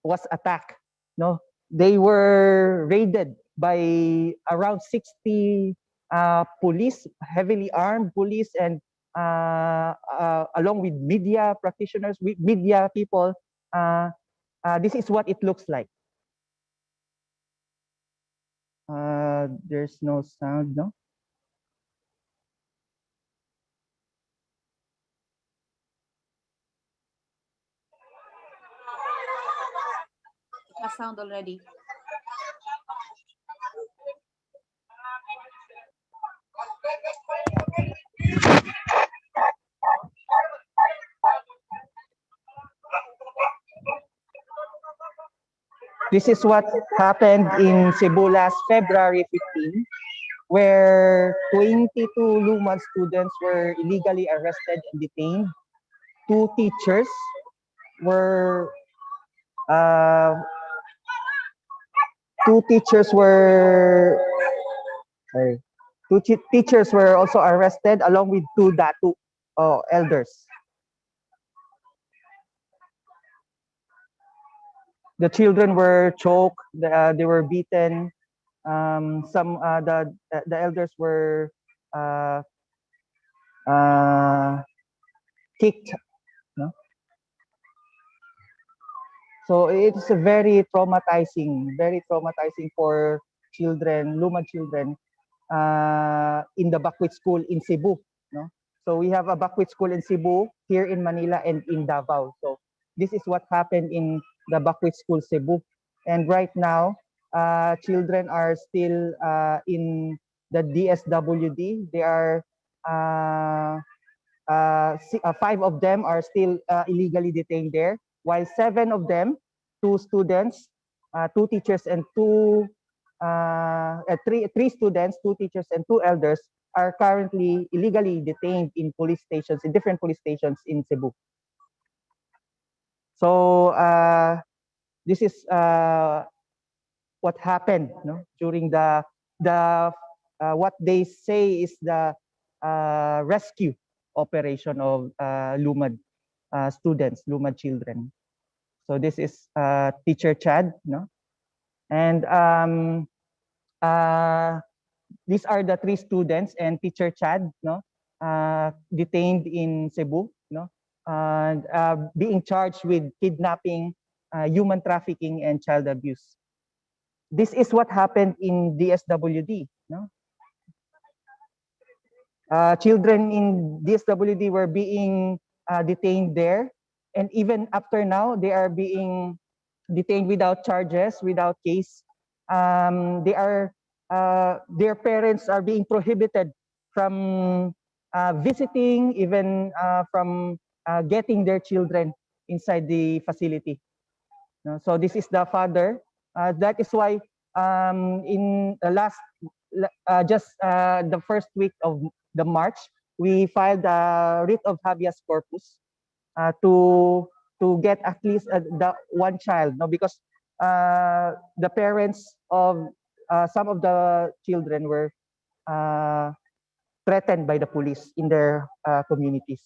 was attacked. No, they were raided by around 60 police, heavily armed police, and along with media practitioners, media people. This is what it looks like. There's no sound, no? It has sound already. This is what happened in Cebu last February 15, where 22 Lumad students were illegally arrested and detained. 2 teachers were teachers were also arrested, along with 2 Datu elders. The children were choked, they were beaten. The elders were kicked. No? So it's very traumatizing for children, Lumad children, in the Bakwit school in Cebu. No? So we have a Bakwit school in Cebu, here in Manila, and in Davao. So this is what happened in the Bakwit school Cebu. And right now, children are still in the DSWD. They are 5 of them are still illegally detained there, while 7 of them, 2 students, 2 teachers, and 3 students, 2 teachers, and 2 elders are currently illegally detained in police stations, in different police stations in Cebu. So this is what happened, no? During the what they say is the rescue operation of Lumad students, Lumad children. So this is teacher Chad, no? And these are the 3 students and teacher Chad, no? Detained in Cebu, no? And being charged with kidnapping, human trafficking, and child abuse. This is what happened in DSWD, no? Children in DSWD were being detained there. And even after now, they are being detained without charges, without case. Their parents are being prohibited from visiting, even from getting their children inside the facility. So this is the father. That is why in the the first week of the March, we filed a writ of habeas corpus to get at least the one child, no, because the parents of some of the children were threatened by the police in their communities.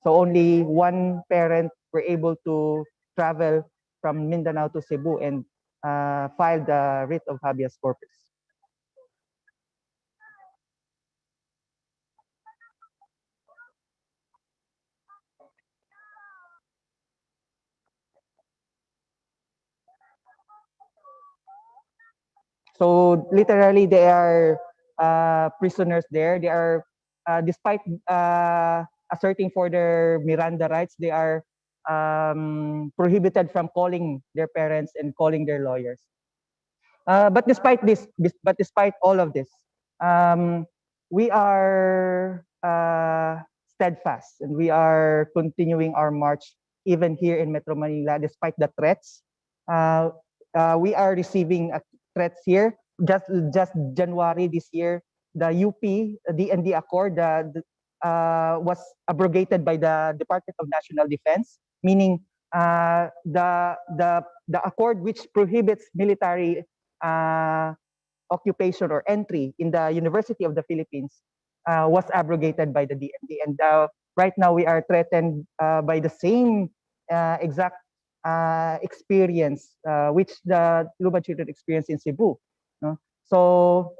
So only one parent were able to travel from Mindanao to Cebu and file the writ of habeas corpus. So literally, they are prisoners there. They are, despite asserting for their Miranda rights, they are prohibited from calling their parents and calling their lawyers. But despite this, but despite all of this, we are steadfast and we are continuing our march even here in Metro Manila, despite the threats. We are receiving threats here. Just January this year, the UP, DND Accord, was abrogated by the Department of National Defense, meaning the accord which prohibits military occupation or entry in the University of the Philippines was abrogated by the DND. And right now we are threatened by the same exact experience which the Lumad children experienced in Cebu. No? So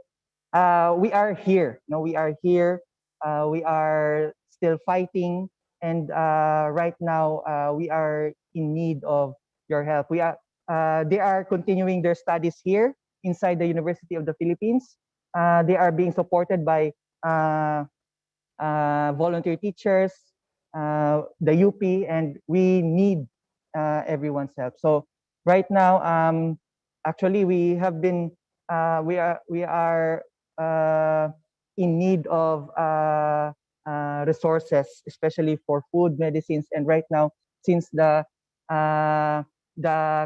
we are here. No, we are here. We are still fighting, and right now we are in need of your help. They are continuing their studies here inside the University of the Philippines. They are being supported by volunteer teachers, the UP, and we need everyone's help. So right now, actually, we have been we are in need of resources, especially for food, medicines, and right now, since the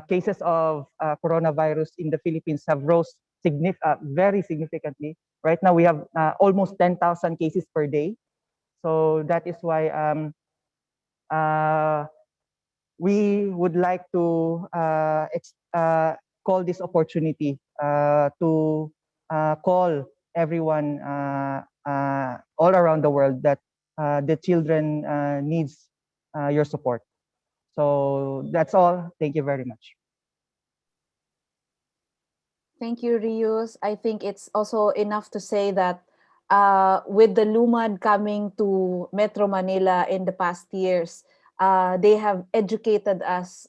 cases of coronavirus in the Philippines have rose very significantly. Right now, we have almost 10,000 cases per day. So that is why we would like to call this opportunity to call everyone all around the world that the children needs your support. So that's all. Thank you very much. Thank you, Rius. I think it's also enough to say that with the Lumad coming to Metro Manila in the past years, they have educated us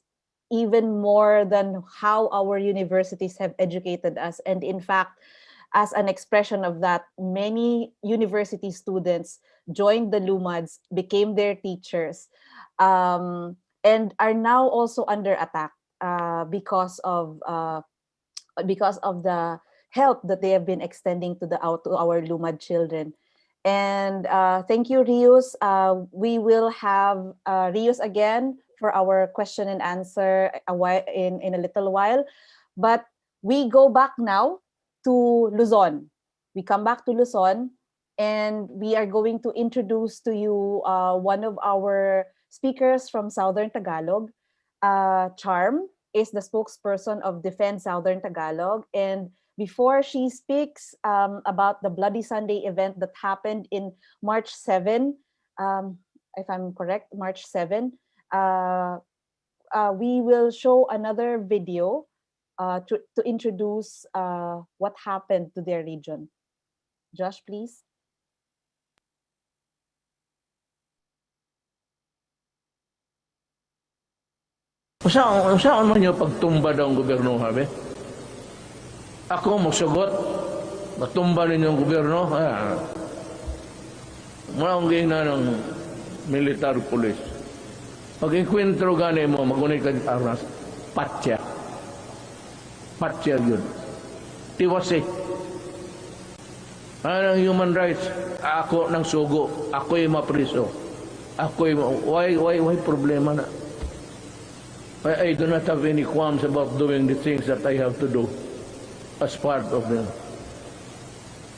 even more than how our universities have educated us. And in fact, as an expression of that, many university students joined the Lumads, became their teachers, and are now also under attack because of the help that they have been extending to our Lumad children. And thank you, Rius. We will have Rius again for our question and answer in a little while. But we go back now to Luzon. We come back to Luzon, and we are going to introduce to you one of our speakers from Southern Tagalog. Charm is the spokesperson of Defend Southern Tagalog. And before she speaks about the Bloody Sunday event that happened in March 7, if I'm correct, March 7, we will show another video to introduce what happened to their region. Josh, please. Saan man yung pagtumba daw ang gobyerno, habe? Ako magsugot, matumba ninyo ang gobyerno. Mula akong gina ng military police. Pag-enkwentro gani mo, magunay ka aras, patya. Patya yun. Tiwasi. Anong human rights? Ako ng sugo. Ako'y mapriso. Ako'y, why problema na? I do not have any qualms about doing the things that I have to do as part of them.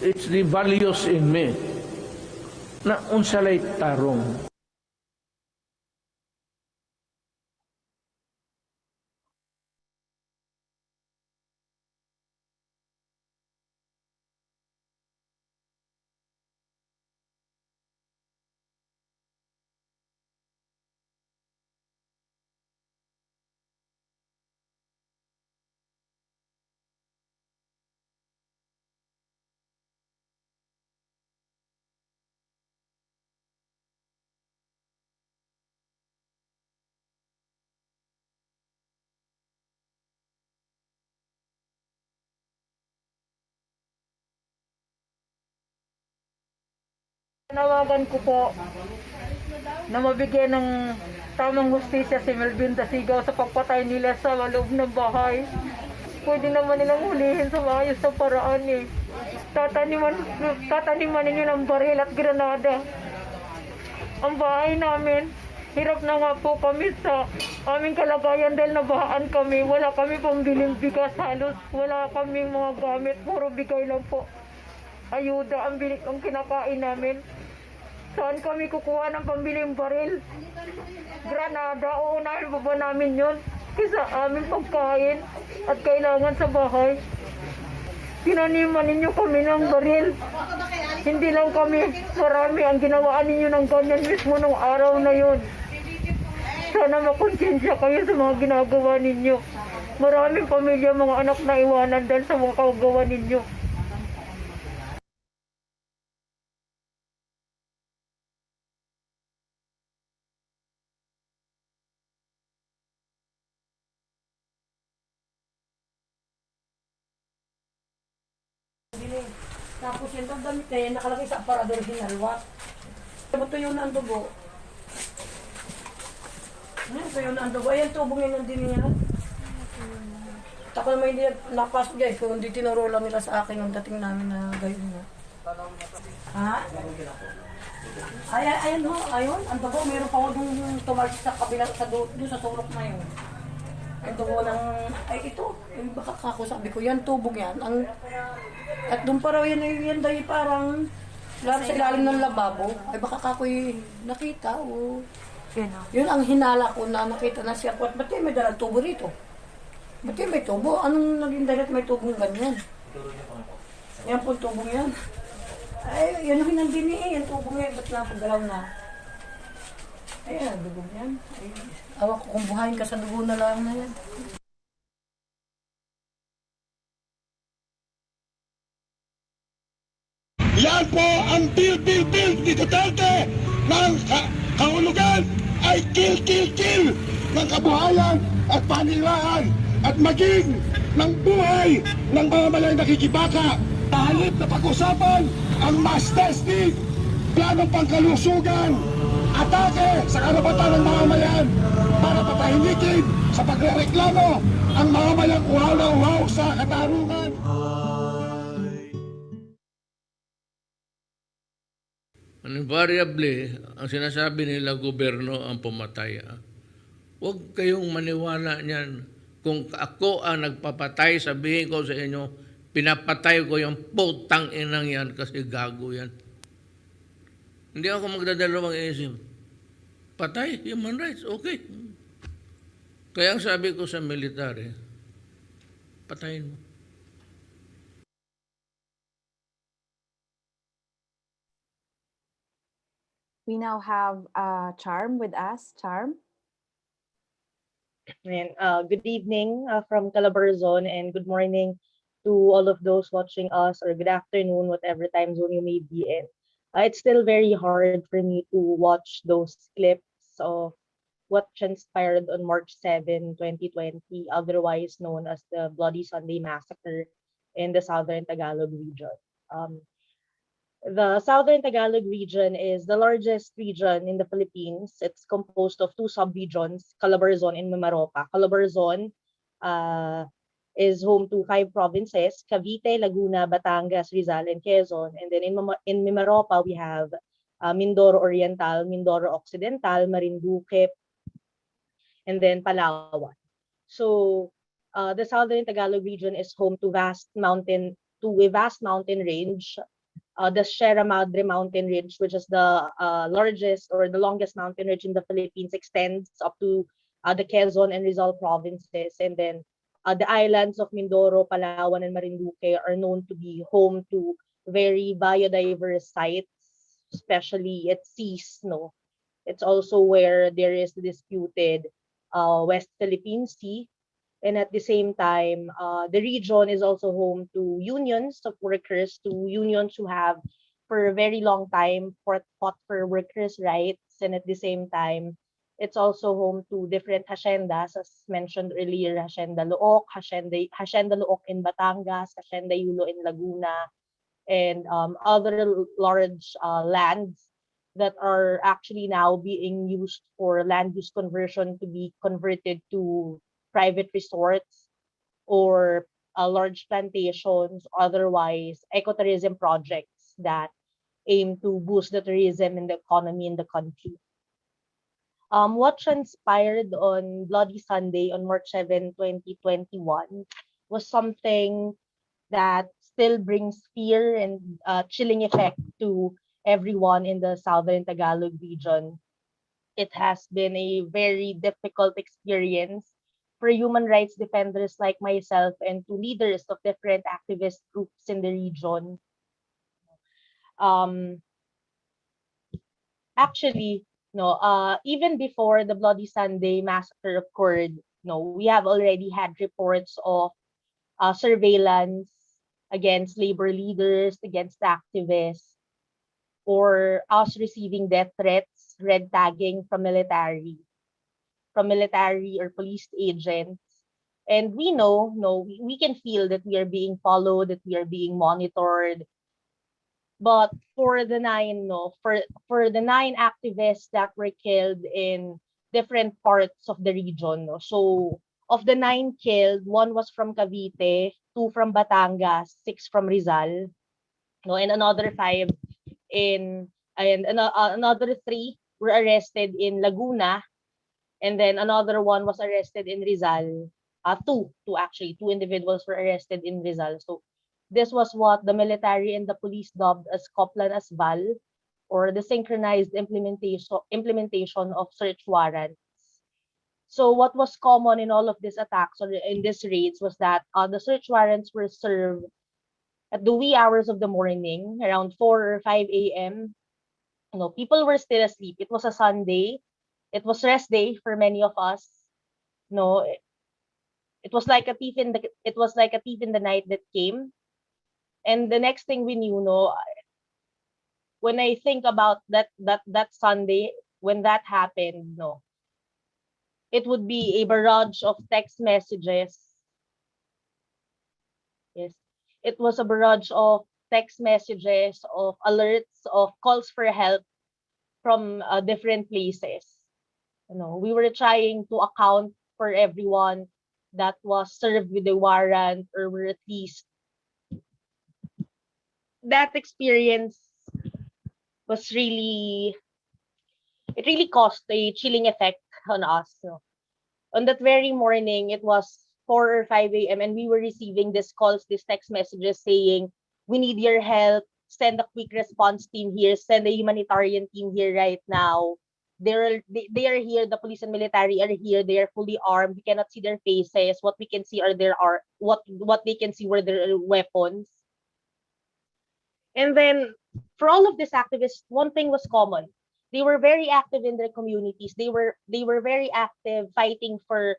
It's the values in me na unsalay tarong. Nawagan ko po na mabigyan ng tamang hustisya si Melvin Dasigaw sa pagpatay nila sa loob ng bahay. Pwede naman nilang hulihin sa maayos na paraan eh. Tataniman ninyo ng baril at granada. Ang bahay namin, hirap na nga po kami sa aming kalagayan dahil nabahaan kami. Wala kami pambiling bigas halos. Wala kaming mga gamit. Puro bigay lang po. Ayuda ang kinakain namin. Saan kami kukuha ng pambiling baril? Granada, uunahin ba namin yun? Kaysa aming pagkain at kailangan sa bahay. Tinaniman ninyo kami ng baril. Hindi lang kami, marami ang ginawaan ninyo ng ganyan mismo nung araw na yun. Sana makonsensya kayo sa mga ginagawa ninyo. Maraming pamilya, mga anak na iwanan dahil sa mga kagawa ninyo. Tapos yung damit na yan, nakalagay sa aparador hinalwas. Ito yun ang dugo. Ito yun ang dugo. Ayan, tubong yan din niya. Ako naman hindi nakapasok dyan. Kung hindi tinuro lang nila sa akin yung dating namin na gayon na. Ha? Ayan ho, ayun. Ang dugo, mayroon pa ako nung tumalis sa kabilang, doon sa sulok na yun. Ang dugo ng, ay ito, baka kako sabi ko, yan tubong yan. At doon pa raw yan dahil parang lalo sa ilalim ng lababo. Ay baka kako'y nakita o yun ang hinala ko na nakita na siya. Ba't may dalang tubo rito? Ba't may tubo? Anong naging dahilan may tubong ganyan? Yan po tubong yan. Ay, yan ang hinandini eh. Yan tubong yan. Ba't napagalaw na? Ayan, dugo yan. Awa ko kung buhayin ka sa dugo na lang na yan. Yan po ang Bill ni Duterte ng kahulugan ay kill ng kabuhayan at paniraan at maging ng buhay ng mga malayang nakikibaka. Halip na pag-usapan ang mas testing, planong pangkalusugan, atake sa karapatan ng mamamayan para patahimikin sa pagrereklamo ang mamamayang uhaw na uhaw sa katarungan. Invariably, ang sinasabi nila gobyerno ang pumatay. Huwag kayong maniwala niyan. Kung ako ang nagpapatay, sabihin ko sa inyo, pinapatay ko yung putang inang yan kasi gago yan. Hindi ako magdadalawang isip. Patay, human rights, okay. Kaya ang sabi ko sa military, patayin mo. We now have Charm with us. Charm. Good evening from Calabarzon and good morning to all of those watching us, or good afternoon, whatever time zone you may be in. It's still very hard for me to watch those clips of what transpired on March 7, 2020, otherwise known as the Bloody Sunday Massacre in the Southern Tagalog region. The Southern Tagalog region is the largest region in the Philippines. It's composed of two subregions, Calabarzon and Mimaropa. Calabarzon uh, is home to 5 provinces: Cavite, Laguna, Batangas, Rizal, and Quezon. And then in Mimaropa, we have Mindoro Oriental, Mindoro Occidental, Marinduque, and then Palawan. So the Southern Tagalog region is home to a vast mountain range, the Sierra Madre Mountain Range, which is the largest or the longest mountain range in the Philippines, extends up to the Quezon and Rizal provinces. And then the islands of Mindoro, Palawan, and Marinduque are known to be home to very biodiverse sites, especially at seas. No, it's also where there is the disputed West Philippine Sea. And at the same time, the region is also home to unions of workers, to unions who have for a very long time fought for workers' rights. And at the same time, it's also home to different haciendas, as mentioned earlier, Hacienda Luok, Hacienda Luok in Batangas, Hacienda Yulo in Laguna, and other large lands that are actually now being used for land use conversion to be converted to private resorts or large plantations, otherwise ecotourism projects that aim to boost the tourism and the economy in the country. What transpired on Bloody Sunday on March 7, 2021 was something that still brings fear and chilling effect to everyone in the Southern Tagalog region. It has been a very difficult experience for human rights defenders like myself and to leaders of different activist groups in the region. Um, Actually, no, even before the Bloody Sunday massacre occurred, no, we have already had reports of surveillance against labor leaders, against activists, or us receiving death threats, red tagging from military or police agents. And we know, no, we can feel that we are being followed, that we are being monitored. But for the nine, no, for the 9 activists that were killed in different parts of the region, no. So of the 9 killed, 1 was from Cavite, 2 from Batangas, 6 from Rizal, no, and another 5 in another 3 were arrested in Laguna, and then another 1 was arrested in Rizal. Two individuals were arrested in Rizal. So this was what the military and the police dubbed as Koplan Asbal, or the synchronized implementation of search warrants. So what was common in all of these attacks or in these raids was that the search warrants were served at the wee hours of the morning, around 4 or 5 a.m. People were still asleep. It was a Sunday. It was rest day for many of us. No, it was like a thief in the night that came. And the next thing we knew, no, when I think about that Sunday when that happened, no, it would be a barrage of text messages. Yes, it was a barrage of text messages, of alerts, of calls for help from different places. We were trying to account for everyone that was served with a warrant or were at least. That experience was it really caused a chilling effect on us. On that very morning, it was 4 or 5 a.m. and we were receiving these calls, these text messages saying, we need your help, send a quick response team here, send a humanitarian team here right now. They are here, the police and military are here, they are fully armed, we cannot see their faces, what we can see what they can see were their weapons. And then for all of these activists, one thing was common. They were very active in their communities. They were very active fighting for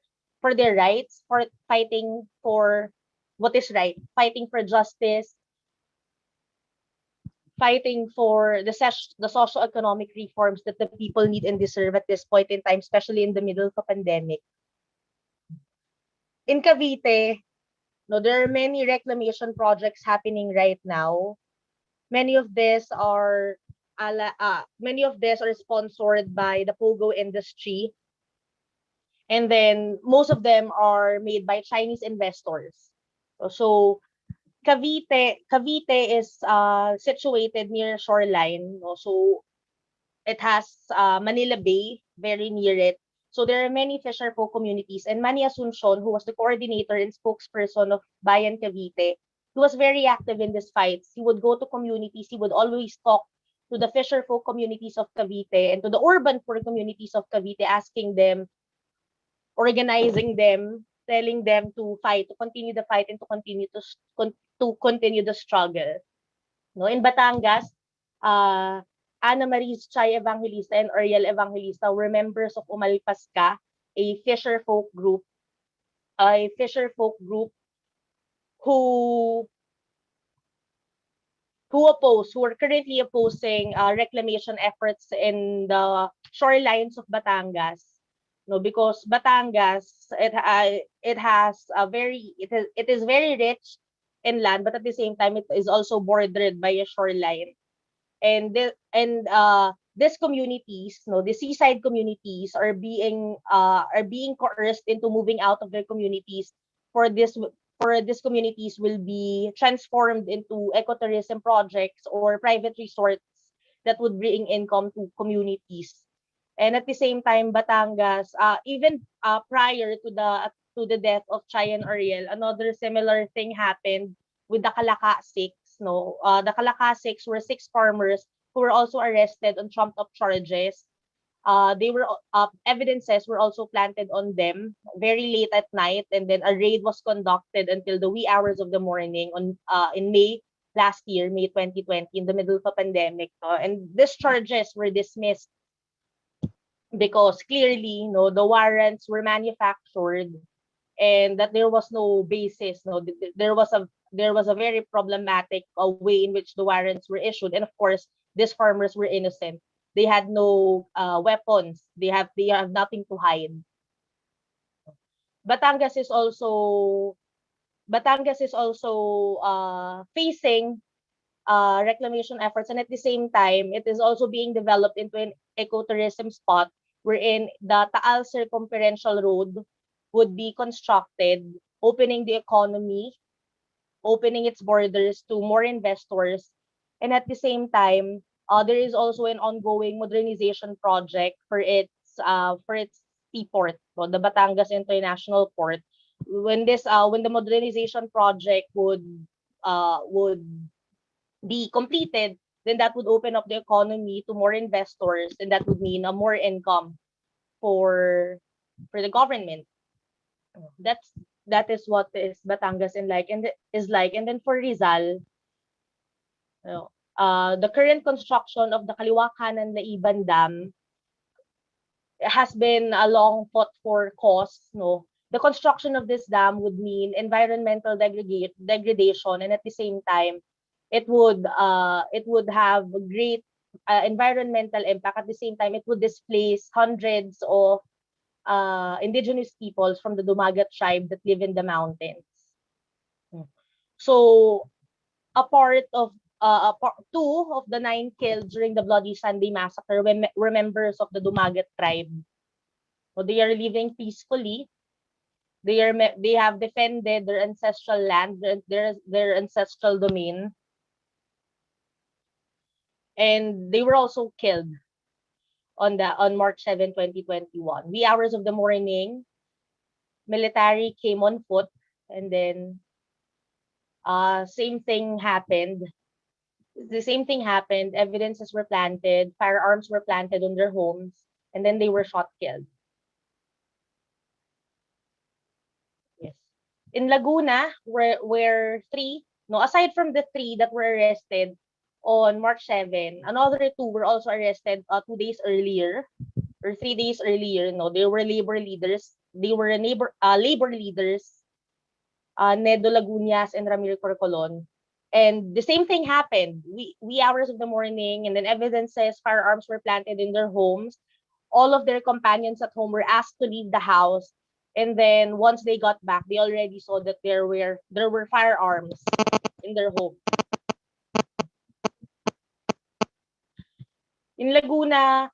their rights, for fighting for what is right, fighting for justice, fighting for the socio-economic reforms that the people need and deserve at this point in time, especially in the middle of a pandemic. In Cavite, there are many reclamation projects happening right now. Many of these are sponsored by the Pogo industry, and then most of them are made by Chinese investors. So Cavite is situated near shoreline, no? So it has Manila Bay very near it. So there are many fisher folk communities, and Manny Asuncion, who was the coordinator and spokesperson of Bayan Cavite, he was very active in these fights. He would go to communities. He would always talk to the fisher folk communities of Cavite and to the urban poor communities of Cavite, asking them, organizing them, telling them to fight, to continue the fight, and to continue the struggle. No, in Batangas, Ana Marie Chay Evangelista and Ariel Evangelista were members of Umalpaska, a fisher folk group, who who are currently opposing reclamation efforts in the shorelines of Batangas. No, because Batangas, it is very rich in land, but at the same time it is also bordered by a shoreline. And these communities, no, the seaside communities are being coerced into moving out of their communities for these communities will be transformed into ecotourism projects or private resorts that would bring income to communities. And at the same time, Batangas, even prior to the death of Chay and Ariel, another similar thing happened with the Kalaka Six. No, the Kalaka Six were 6 farmers who were also arrested on trumped up charges. Evidences were also planted on them very late at night, and then a raid was conducted until the wee hours of the morning on in May last year, May 2020, in the middle of a pandemic. And these charges were dismissed because clearly, the warrants were manufactured and that there was no basis. There was a very problematic way in which the warrants were issued, and of course, these farmers were innocent. They had no weapons. They have nothing to hide. Batangas is also facing reclamation efforts, and at the same time, it is also being developed into an ecotourism spot wherein the Taal Circumferential Road would be constructed, opening the economy, opening its borders to more investors, and at the same time, there is also an ongoing modernization project for its seaport, so the Batangas International Port. When the modernization project would be completed, then that would open up the economy to more investors, and that would mean more income for the government. That is what is Batangas is like. And then for Rizal, the current construction of the Kaliwa Kanan Laiban Dam has been a long fought for cause. No, the construction of this dam would mean environmental degradation, and at the same time, it would have a great environmental impact. At the same time, it would displace hundreds of indigenous peoples from the Dumagat tribe that live in the mountains. So, two of the 9 killed during the Bloody Sunday massacre were members of the Dumagat tribe. So they are living peacefully. They have defended their ancestral land, their ancestral domain, and they were also killed on March 7, 2021. Wee hours of the morning, military came on foot, and then same thing happened. The same thing happened. Evidences were planted, firearms were planted on their homes, and then they were shot killed. Yes. In Laguna, where 3, aside from the 3 that were arrested on March 7, another 2 were also arrested 2 days earlier or 3 days earlier. They were labor leaders. They were labor leaders, Nedo Lagunias and Ramiro Corcolon. And the same thing happened. Wee hours of the morning, and then evidence says firearms were planted in their homes. All of their companions at home were asked to leave the house, and then once they got back, they already saw that there were firearms in their home. In Laguna,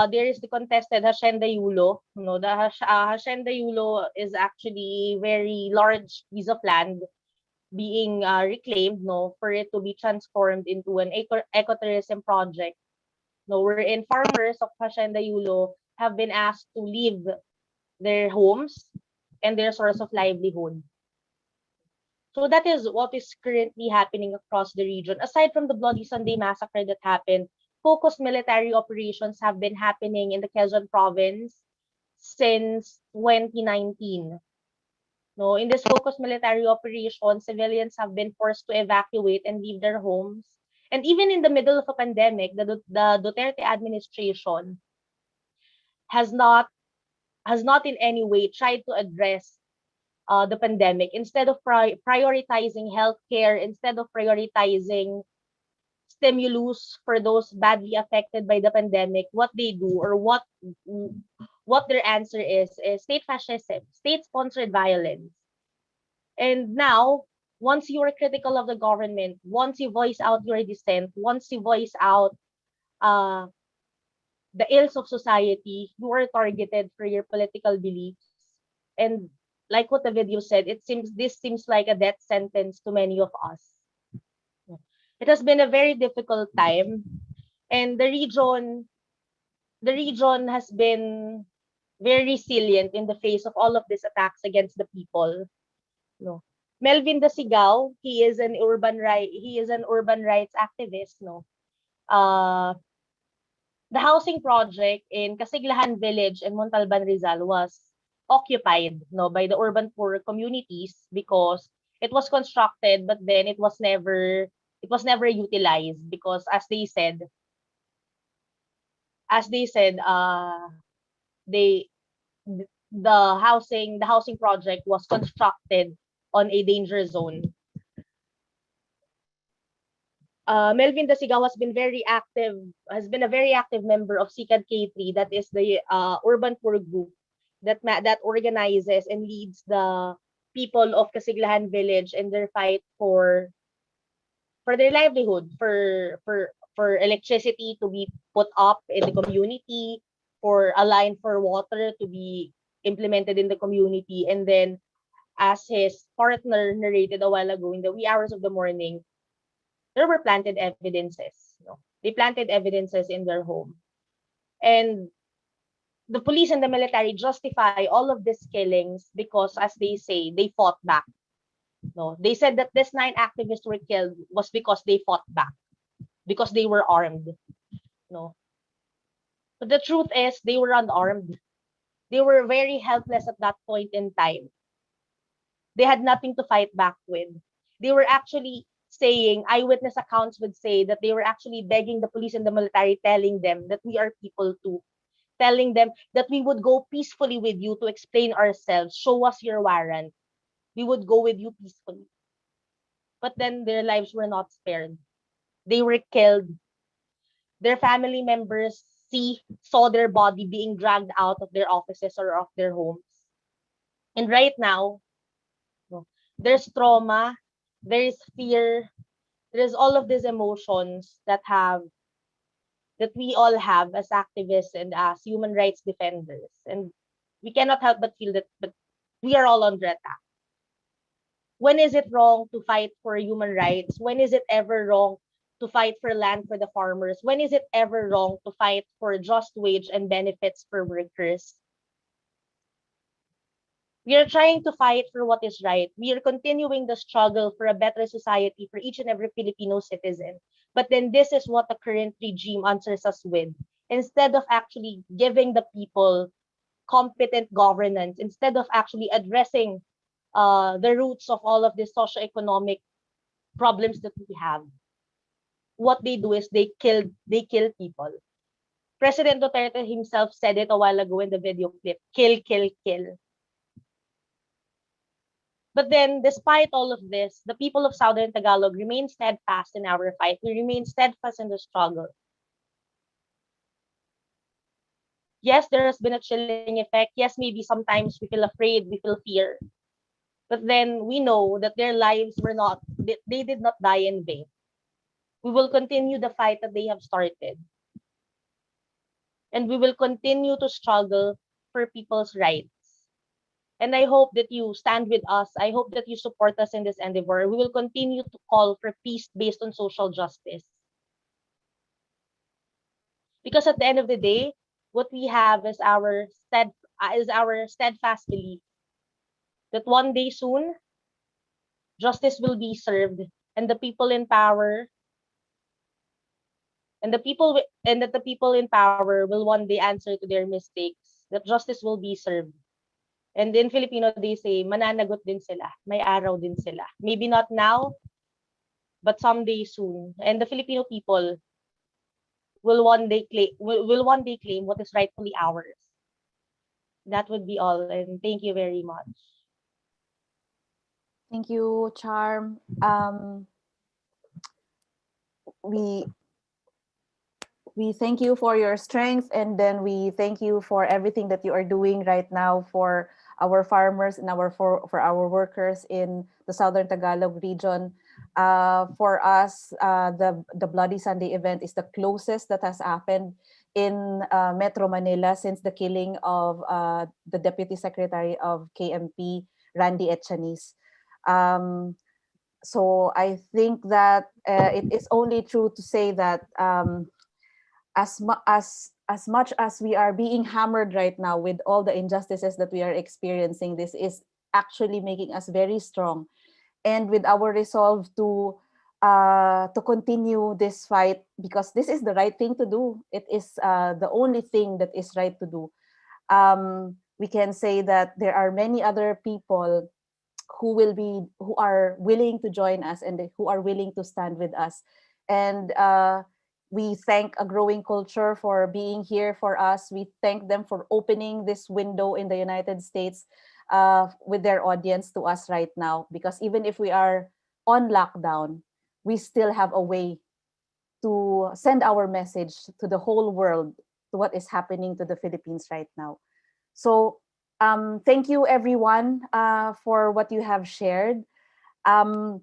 there is the contested Hacienda Yulo. The Hacienda Yulo is actually very large piece of land being reclaimed, for it to be transformed into an ecotourism project. Wherein farmers of Hacienda Yulo have been asked to leave their homes and their source of livelihood. So that is what is currently happening across the region. Aside from the Bloody Sunday massacre that happened, focused military operations have been happening in the Quezon province since 2019. In this focused military operation, civilians have been forced to evacuate and leave their homes. And even in the middle of a pandemic, the Duterte administration has not in any way tried to address the pandemic. Instead of prioritizing healthcare, instead of prioritizing stimulus for those badly affected by the pandemic, what they do, or what their answer is state fascism, state-sponsored violence. And now, once you are critical of the government, once you voice out your dissent, once you voice out the ills of society, you are targeted for your political beliefs. And like what the video said, this seems like a death sentence to many of us. It has been a very difficult time, and the region has been very resilient in the face of all of these attacks against the people. Melvin the Sigaw, he is an urban rights activist. The housing project in Casiglahan Village in Montalban, Rizal was occupied by the urban poor communities because it was constructed, but then it was never utilized because as they said the housing project was constructed on a danger zone. Melvin the Sigaw has been a very active member of SICAD K3, that is the urban poor group that organizes and leads the people of Casiglahan Village in their fight for their livelihood, for electricity to be put up in the community, for a line for water to be implemented in the community. And then, as his partner narrated a while ago, in the wee hours of the morning, there were planted evidences. They planted evidences in their home. And the police and the military justify all of these killings because, as they say, they fought back. They said that these 9 activists were killed was because they fought back, because they were armed. But the truth is, they were unarmed. They were very helpless at that point in time. They had nothing to fight back with. They were actually saying, eyewitness accounts would say that they were actually begging the police and the military, telling them that we are people too, telling them that we would go peacefully with you to explain ourselves, show us your warrant. We would go with you peacefully. But then their lives were not spared. They were killed. Their family members saw their body being dragged out of their offices or of their homes. And right now, there's trauma, there's fear, there's all of these emotions that we all have as activists and as human rights defenders. And we cannot help but feel that but we are all under attack. When is it wrong to fight for human rights? When is it ever wrong to fight for land for the farmers? When is it ever wrong to fight for just wage and benefits for workers? We are trying to fight for what is right. We are continuing the struggle for a better society for each and every Filipino citizen. But then this is what the current regime answers us with. Instead of actually giving the people competent governance, instead of actually addressing the roots of all of the socioeconomic problems that we have, what they do is they kill people. President Duterte himself said it a while ago in the video clip, kill, kill, kill. But then, despite all of this, the people of Southern Tagalog remain steadfast in our fight. We remain steadfast in the struggle. Yes, there has been a chilling effect. Yes, maybe sometimes we feel afraid, we feel fear. But then we know that their lives were not, they did not die in vain. We will continue the fight that they have started. and we will continue to struggle for people's rights. And I hope that you stand with us. I hope that you support us in this endeavor. We will continue to call for peace based on social justice. Because at the end of the day, what we have is our steadfast belief that one day soon, justice will be served, and the people in power and that the people in power will one day answer to their mistakes. That justice will be served. And in Filipino, they say, mananagot din sila. May araw din sila. Maybe not now, but someday soon. And the Filipino people will one day claim what is rightfully ours. That would be all, and thank you very much. Thank you, Charm. We thank you for your strength, and then we thank you for everything that you are doing right now for our farmers and for our workers in the Southern Tagalog region. For us, the Bloody Sunday event is the closest that has happened in Metro Manila since the killing of the Deputy Secretary of KMP, Randy Etchanis. So I think that it is only true to say that as much as we are being hammered right now with all the injustices that we are experiencing, this is actually making us very strong, and with our resolve to continue this fight, because this is the right thing to do. It is the only thing that is right to do. We can say that there are many other people who are willing to join us and who are willing to stand with us, and we thank A Growing Culture for being here for us. We thank them for opening this window in the United States with their audience to us right now, because even if we are on lockdown, we still have a way to send our message to the whole world, to what is happening to the Philippines right now. So thank you everyone for what you have shared. I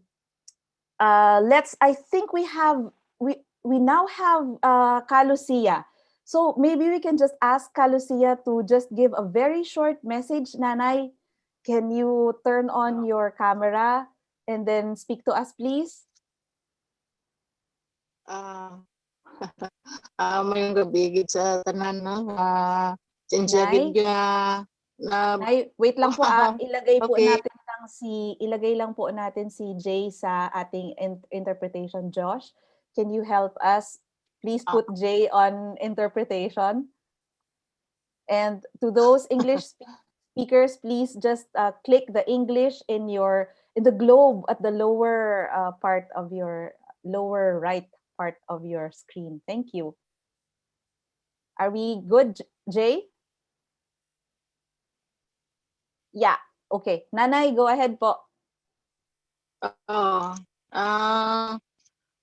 think we now have Lucia. So maybe we can just ask Lucia to just give a very short message. Nanay, can you turn on your camera and then speak to us, please? Mayong gabi gid sa tanan, no? Sinsya Nay? gid nga na Nay, wait lang po Okay. ilagay lang po natin si Jay sa ating interpretation. Josh, can you help us? Please put Jay on interpretation. And to those English speakers, please just click the English in the globe at the lower part of your lower right part of your screen. Thank you. Are we good, Jay? Yeah. Okay. Nanay, go ahead po.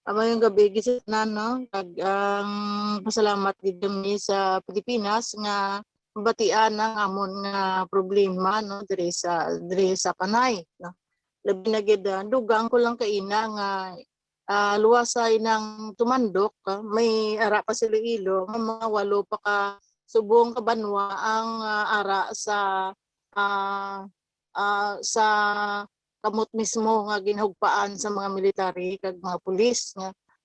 Mayong gabi gid sa tanan, no? Ang pasalamat gid kami sa Pilipinas nga batian ang amon nga problema, no, diri sa kanay, no. Labi na gid dugang ko lang kaina nga luwasay ng Tumandok, may ara pa sila ilo, mga 8 pa ka subong ka banwa ang ara sa kamot mismo nga ginhugpaan sa mga military kag mga pulis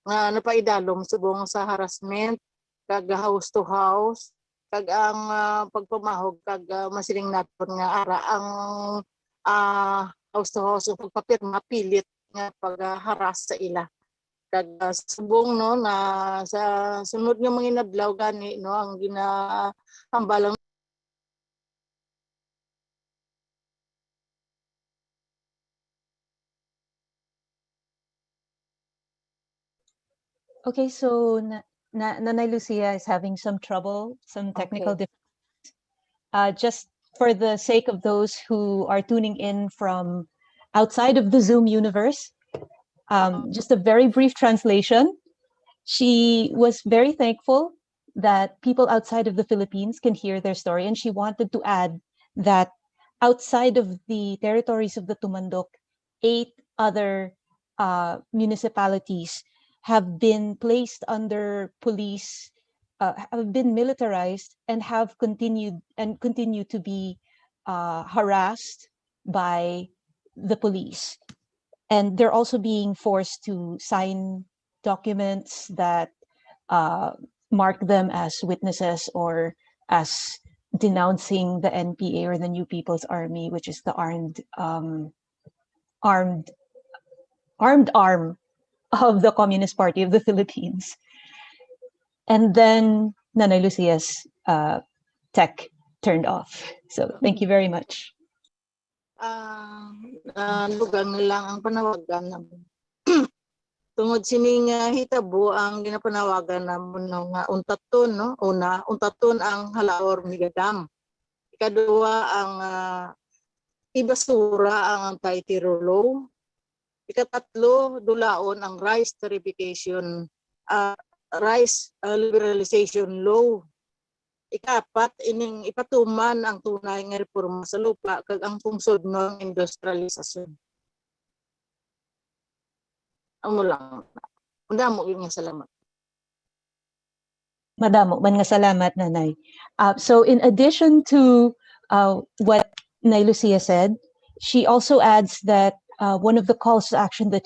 nga napaidalom subong sa harassment kag house to house kag ang pagpamahog kag masiling naton nga ara ang house to house ug pagpapirma pilit nga pagharas sa ila kag subong, no, na sa sunod nga mga inadlaw gani, no, ang ginahambalang Okay, so Nanay Lucia is having some trouble, some technical difficulties. Just for the sake of those who are tuning in from outside of the Zoom universe, just a very brief translation. She was very thankful that people outside of the Philippines can hear their story, and she wanted to add that outside of the territories of the Tumandok, 8 other municipalities have been placed under police have been militarized and have continue to be harassed by the police. And they're also being forced to sign documents that mark them as witnesses or as denouncing the NPA or the New People's Army, which is the armed arm of the Communist Party of the Philippines. And then Nanay Lucia's tech turned off. So thank you very much. Lugang lang ang panawagan namin. Tungod sining hitabo ang ginapanawagan namon nga untaton, no? Una, untaton ang halaor MegaDam. Ikaduha ang ibasura ang anti-terror law. Ikatatlo, dulaon ang rice tariffication, rice liberalization law. Ikapat, ining ipatuman ang tunay nga reforma sa lupa kag ang pungsod ng industrialisasyon. Amo lang. Madamo nga salamat. Madamo man nga salamat, Nanay. So in addition to what Nay Lucia said, she also adds that one of the calls to action that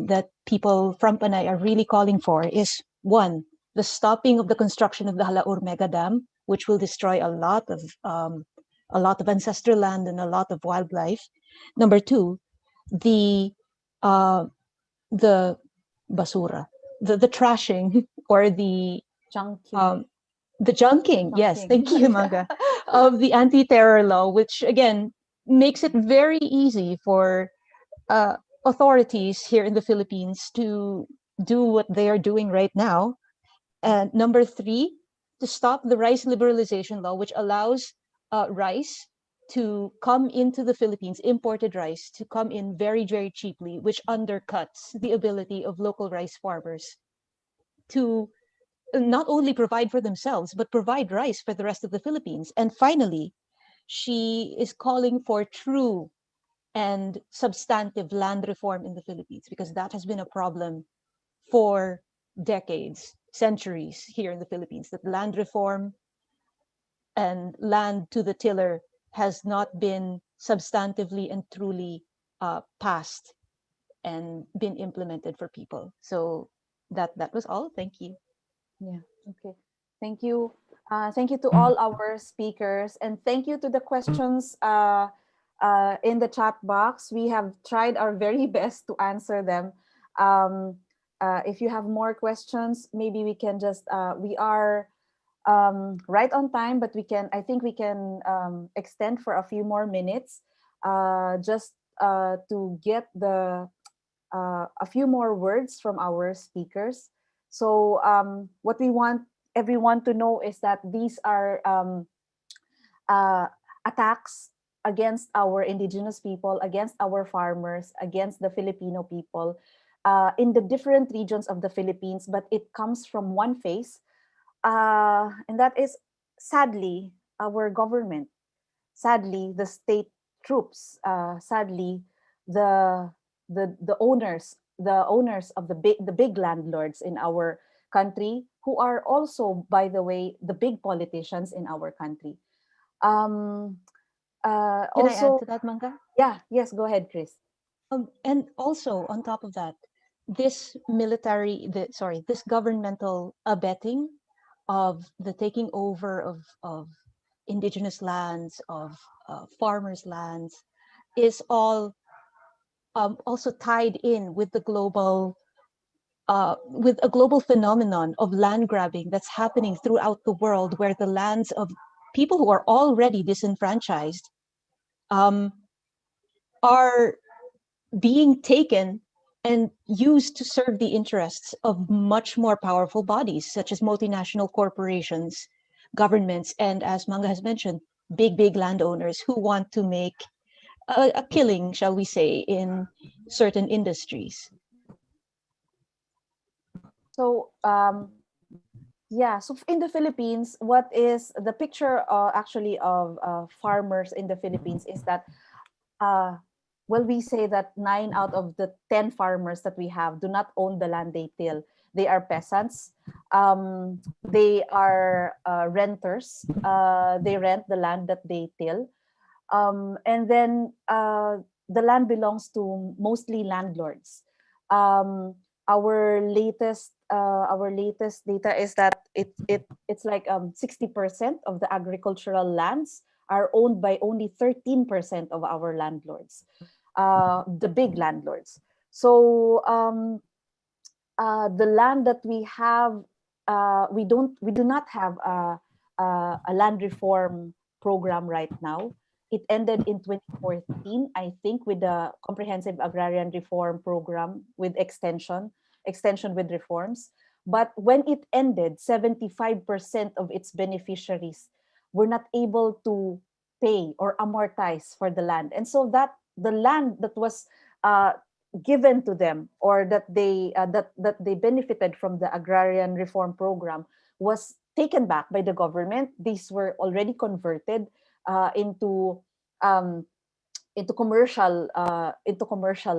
that people from Panay are really calling for is, one, the stopping of the construction of the Halaur MegaDam, which will destroy a lot of ancestral land and a lot of wildlife. Number two, the basura, the trashing or the junking, yes, thank you, Manga, of the anti-terror law, which again makes it very easy for authorities here in the Philippines to do what they are doing right now. And number three, to stop the rice liberalization law, which allows rice to come into the Philippines, imported rice to come in very, very cheaply, which undercuts the ability of local rice farmers to not only provide for themselves, but provide rice for the rest of the Philippines. And finally, she is calling for true and substantive land reform in the Philippines, because that has been a problem for decades, centuries here in the Philippines, that land reform and land to the tiller has not been substantively and truly passed and been implemented for people. So that was all. Thank you. Yeah, okay. Thank you. Thank you to all our speakers, and thank you to the questions in the chat box. We have tried our very best to answer them. If you have more questions, maybe we can just, we are right on time, but I think we can extend for a few more minutes just to get a few more words from our speakers. So what we want everyone to know is that these are attacks against our indigenous people, against our farmers, against the Filipino people in the different regions of the Philippines, but it comes from one face, and that is sadly our government, sadly the state troops, sadly the owners of the big landlords in our country, who are also, by the way, the big politicians in our country. Can Also, I add to that, Manga? yeah, yes, go ahead, Chris. And also on top of that, this this governmental abetting of the taking over of indigenous lands, of farmers' lands, is all also tied in with the global with a global phenomenon of land grabbing that's happening throughout the world, where the lands of people who are already disenfranchised are being taken and used to serve the interests of much more powerful bodies, such as multinational corporations, governments, and, as Manga has mentioned, big landowners who want to make a killing, shall we say, in certain industries. So yeah, so in the Philippines, what is the picture actually of farmers in the Philippines is that well, we say that 9 out of the 10 farmers that we have do not own the land they till. They are peasants. They are renters. They rent the land that they till. And then the land belongs to mostly landlords. Our latest data is that it's like 60% of the agricultural lands are owned by only 13% of our landlords, the big landlords. So the land that we have, we do not have a land reform program right now. It ended in 2014, I think, with the Comprehensive Agrarian Reform Program with extension with reforms. But when it ended, 75% of its beneficiaries were not able to pay or amortize for the land. And so that the land that was given to them, or that they benefited from the agrarian reform program, was taken back by the government. These were already converted into commercial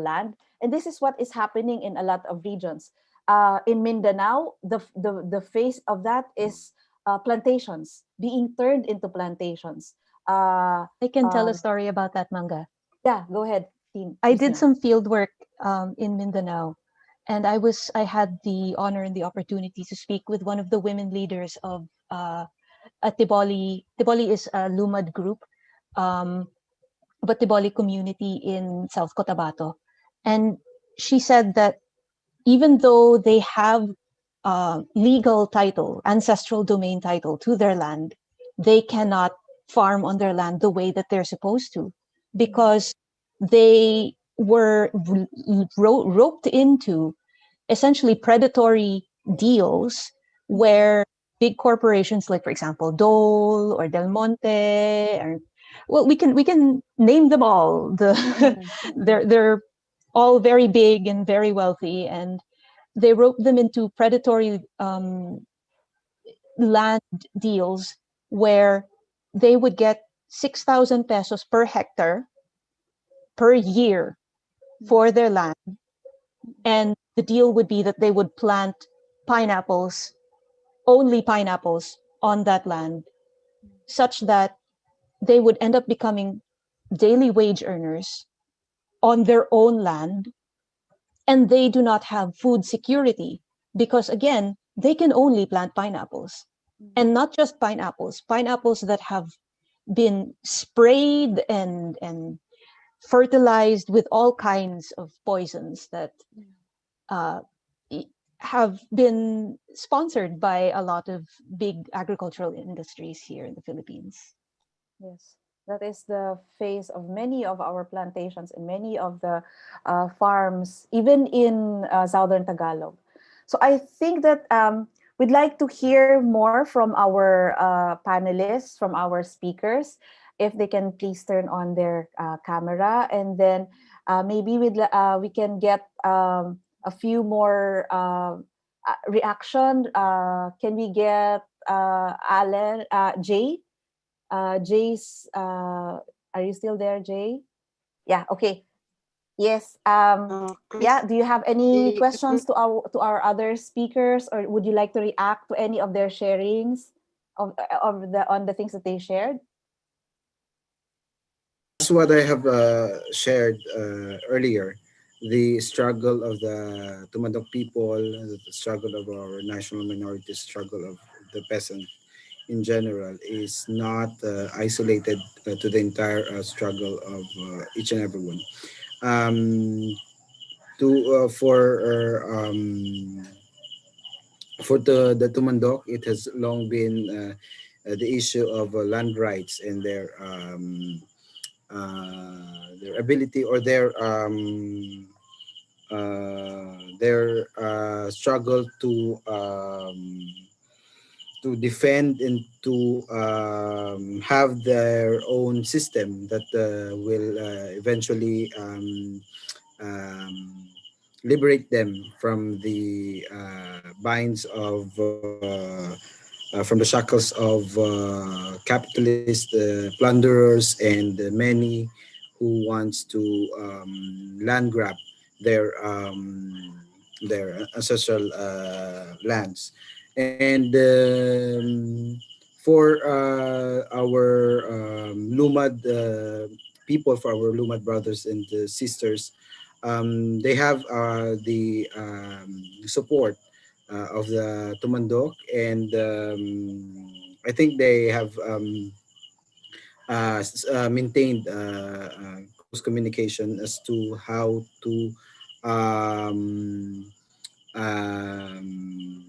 land, and this is what is happening in a lot of regions. In Mindanao, the face of that is plantations being turned into plantations. I can tell a story about that, Manga. Yeah, go ahead. I did some field work in Mindanao, and I had the honor and the opportunity to speak with one of the women leaders of at Tiboli. Tiboli is a Lumad group, but Tiboli community in South Cotabato. And she said that even though they have legal title, ancestral domain title to their land, they cannot farm on their land the way that they're supposed to, because they were roped into essentially predatory deals where big corporations, like for example Dole or Del Monte, or well, we can name them all. They're all very big and very wealthy, and they roped them into predatory land deals where they would get 6,000 pesos per hectare per year for their land. And the deal would be that they would plant pineapples, only pineapples on that land, such that they would end up becoming daily wage earners on their own land. And they do not have food security because, again, they can only plant pineapples. And not just pineapples that have been sprayed and fertilized with all kinds of poisons that have been sponsored by a lot of big agricultural industries here in the Philippines. Yes, that is the face of many of our plantations and many of the farms, even in Southern Tagalog. So I think that we'd like to hear more from our panelists, from our speakers, if they can please turn on their camera, and then maybe we can get a few more reaction. Can we get Alan, Jay? Jay's, are you still there, Jay? Yeah, okay. Yes. Yeah, do you have any questions to our other speakers, or would you like to react to any of their sharings on the things that they shared? That's what I have shared earlier. The struggle of the Tumandok people, the struggle of our national minorities, struggle of the peasant in general is not isolated to the entire struggle of each and everyone. For the Tumandok, it has long been the issue of land rights and their ability, or their struggle to defend and to have their own system that will eventually liberate them from the binds of from the shackles of capitalist plunderers and many who wants to land grab their their ancestral lands. And for our Lumad people, for our Lumad brothers and sisters, they have the support of the Tumandok, and I think they have maintained close communication as to how to um, um,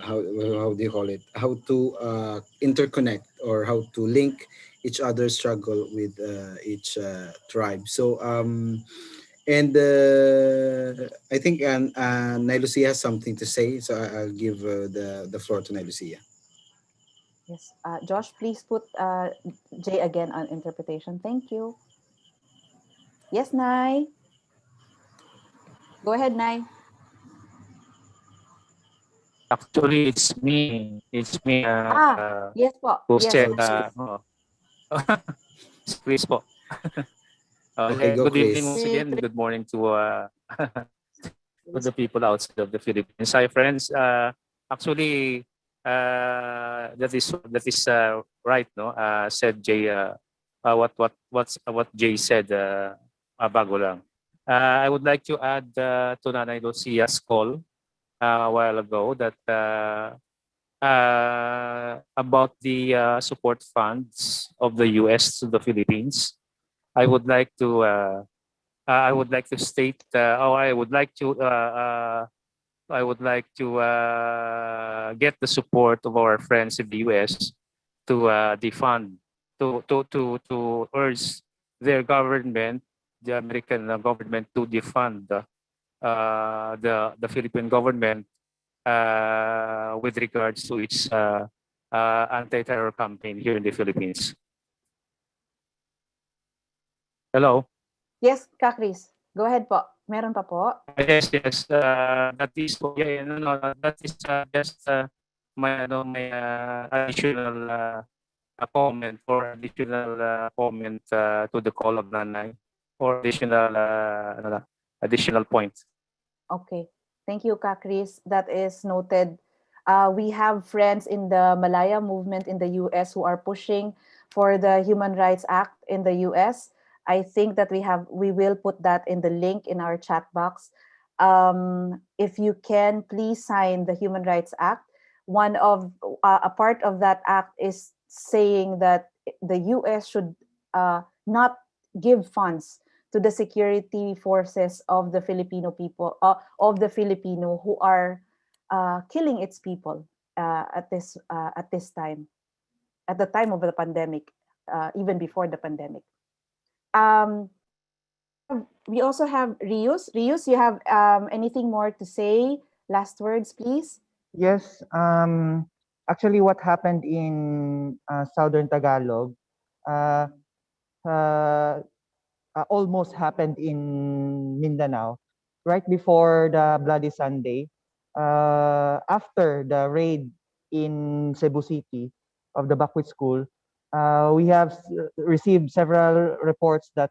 how do you call it? How to interconnect, or how to link each other's struggle with each tribe. So and I think Lucia has something to say, so I'll give the floor to Lucia. Yes, Josh, please put Jay again on interpretation. Thank you. Yes, Nai. Go ahead, Nai. Actually, it's me. It's me Yes po. who Yes, said, please. si Chris po. Okay, go Good evening Chris. once again. Good morning to to the people outside of the Philippines. Hi, friends. Actually, that is right, no? Said Jay. What Jay said. Bago lang. I would like to add to Nanay Lucia's call a while ago that about the support funds of the U.S. to the Philippines. I would like to state, or I would like to get the support of our friends in the U.S. to defund, to urge their government, the American government, to defund the Philippine government with regards to its anti-terror campaign here in the Philippines. Hello. Yes, Ka Chris. Go ahead po. Meron pa po. Yes. That is that is just my additional comment, or additional comment to the call of Nanay, or additional point. Okay. Thank you, Ka Chris. That is noted. We have friends in the Malaya movement in the US who are pushing for the Human Rights Act in the US. I think that we will put that in the link in our chat box. If you can, please sign the Human Rights Act. One of a part of that act is saying that the US should not give funds to the security forces of the Filipino people, of the Filipino who are killing its people at this time, at the time of the pandemic, even before the pandemic. We also have Rius. Rius, you have anything more to say? Last words, please. Yes. Actually, what happened in Southern Tagalog almost happened in Mindanao right before the Bloody Sunday. After the raid in Cebu City of the Bakwit School, we have received several reports that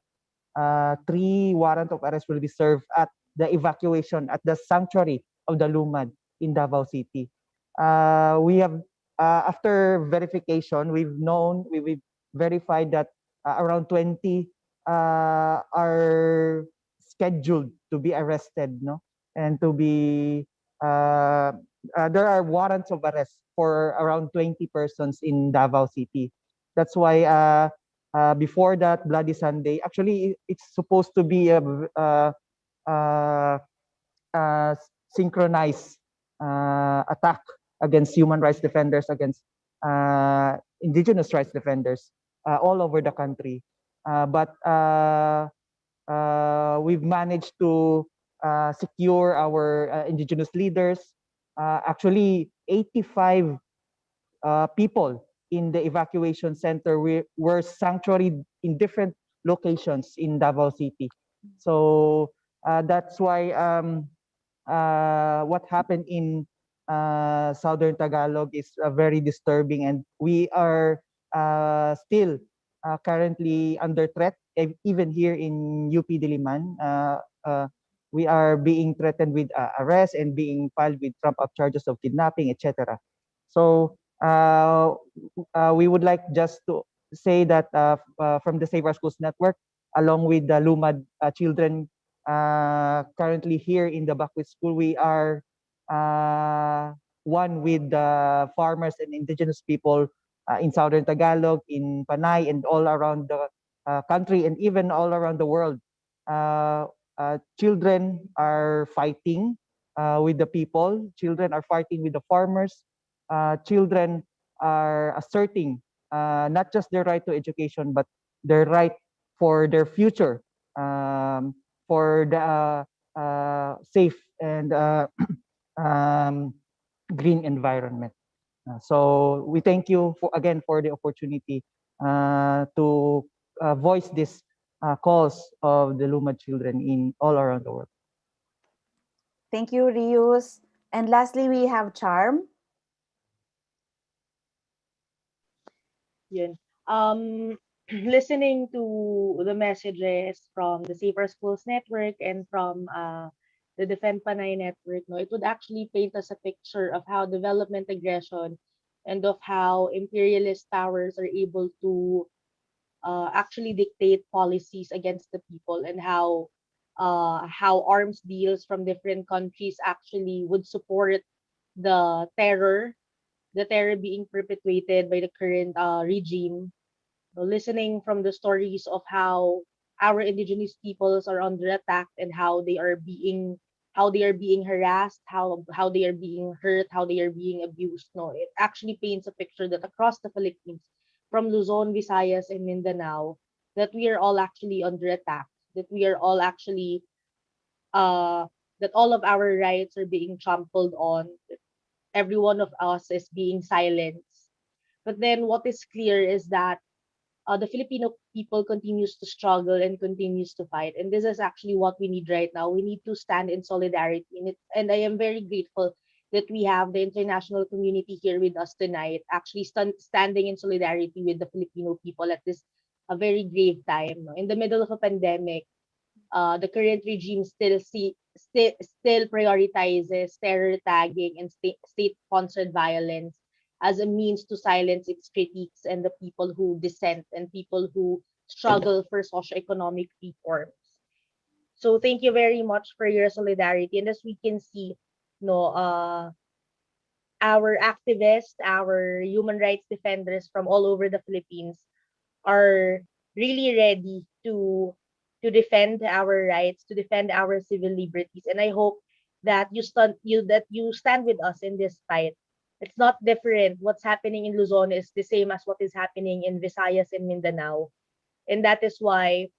3 warrant of arrest will be served at the evacuation at the sanctuary of the Lumad in Davao City. We have, after verification, we've verified that around 20 are scheduled to be arrested, no, and to be there are warrants of arrest for around 20 persons in Davao City. That's why before that Bloody Sunday, actually it's supposed to be a synchronized attack against human rights defenders, against indigenous rights defenders all over the country. But we've managed to secure our indigenous leaders. Actually, 85 people in the evacuation center were sanctuaried in different locations in Davao City. So that's why what happened in Southern Tagalog is very disturbing, and we are still currently under threat, even here in UP Diliman. we are being threatened with arrest and being filed with trump-up charges of kidnapping, etc. So we would like just to say that from the Save Our Schools Network, along with the Lumad children currently here in the Bakwit School, we are one with the farmers and indigenous people in Southern Tagalog, in Panay, and all around the country, and even all around the world. Children are fighting with the people. Children are fighting with the farmers. Children are asserting not just their right to education, but their right for their future, for the safe and green environment. So we thank you again for the opportunity to voice this cause of the Lumad children in all around the world. Thank you, Rius. And lastly, we have Charm. Yun. Listening to the messages from the Safer Schools Network and from the Defend Panay Network, no, it would actually paint us a picture of how development aggression and of how imperialist powers are able to actually dictate policies against the people, and how arms deals from different countries actually would support the terror being perpetuated by the current regime. So listening from the stories of how our indigenous peoples are under attack and how they are being harassed, how they are being hurt, how they are being abused. No, it actually paints a picture that across the Philippines, from Luzon, Visayas, and Mindanao, that we are all actually under attack, that we are all actually that all of our rights are being trampled on, that every one of us is being silenced. But then what is clear is that the Filipino people continues to struggle and continues to fight. And this is actually what we need right now. We need to stand in solidarity. And I am very grateful that we have the international community here with us tonight, actually standing in solidarity with the Filipino people at this a very grave time. No? In the middle of a pandemic, the current regime still prioritizes terror tagging and state-sponsored violence as a means to silence its critiques and the people who dissent and people who struggle for socioeconomic reforms. So thank you very much for your solidarity. And as we can see, no, our activists, our human rights defenders from all over the Philippines are really ready to defend our rights, to defend our civil liberties. And I hope that you stand with us in this fight. It's not different. What's happening in Luzon is the same as what is happening in Visayas and Mindanao. And that is why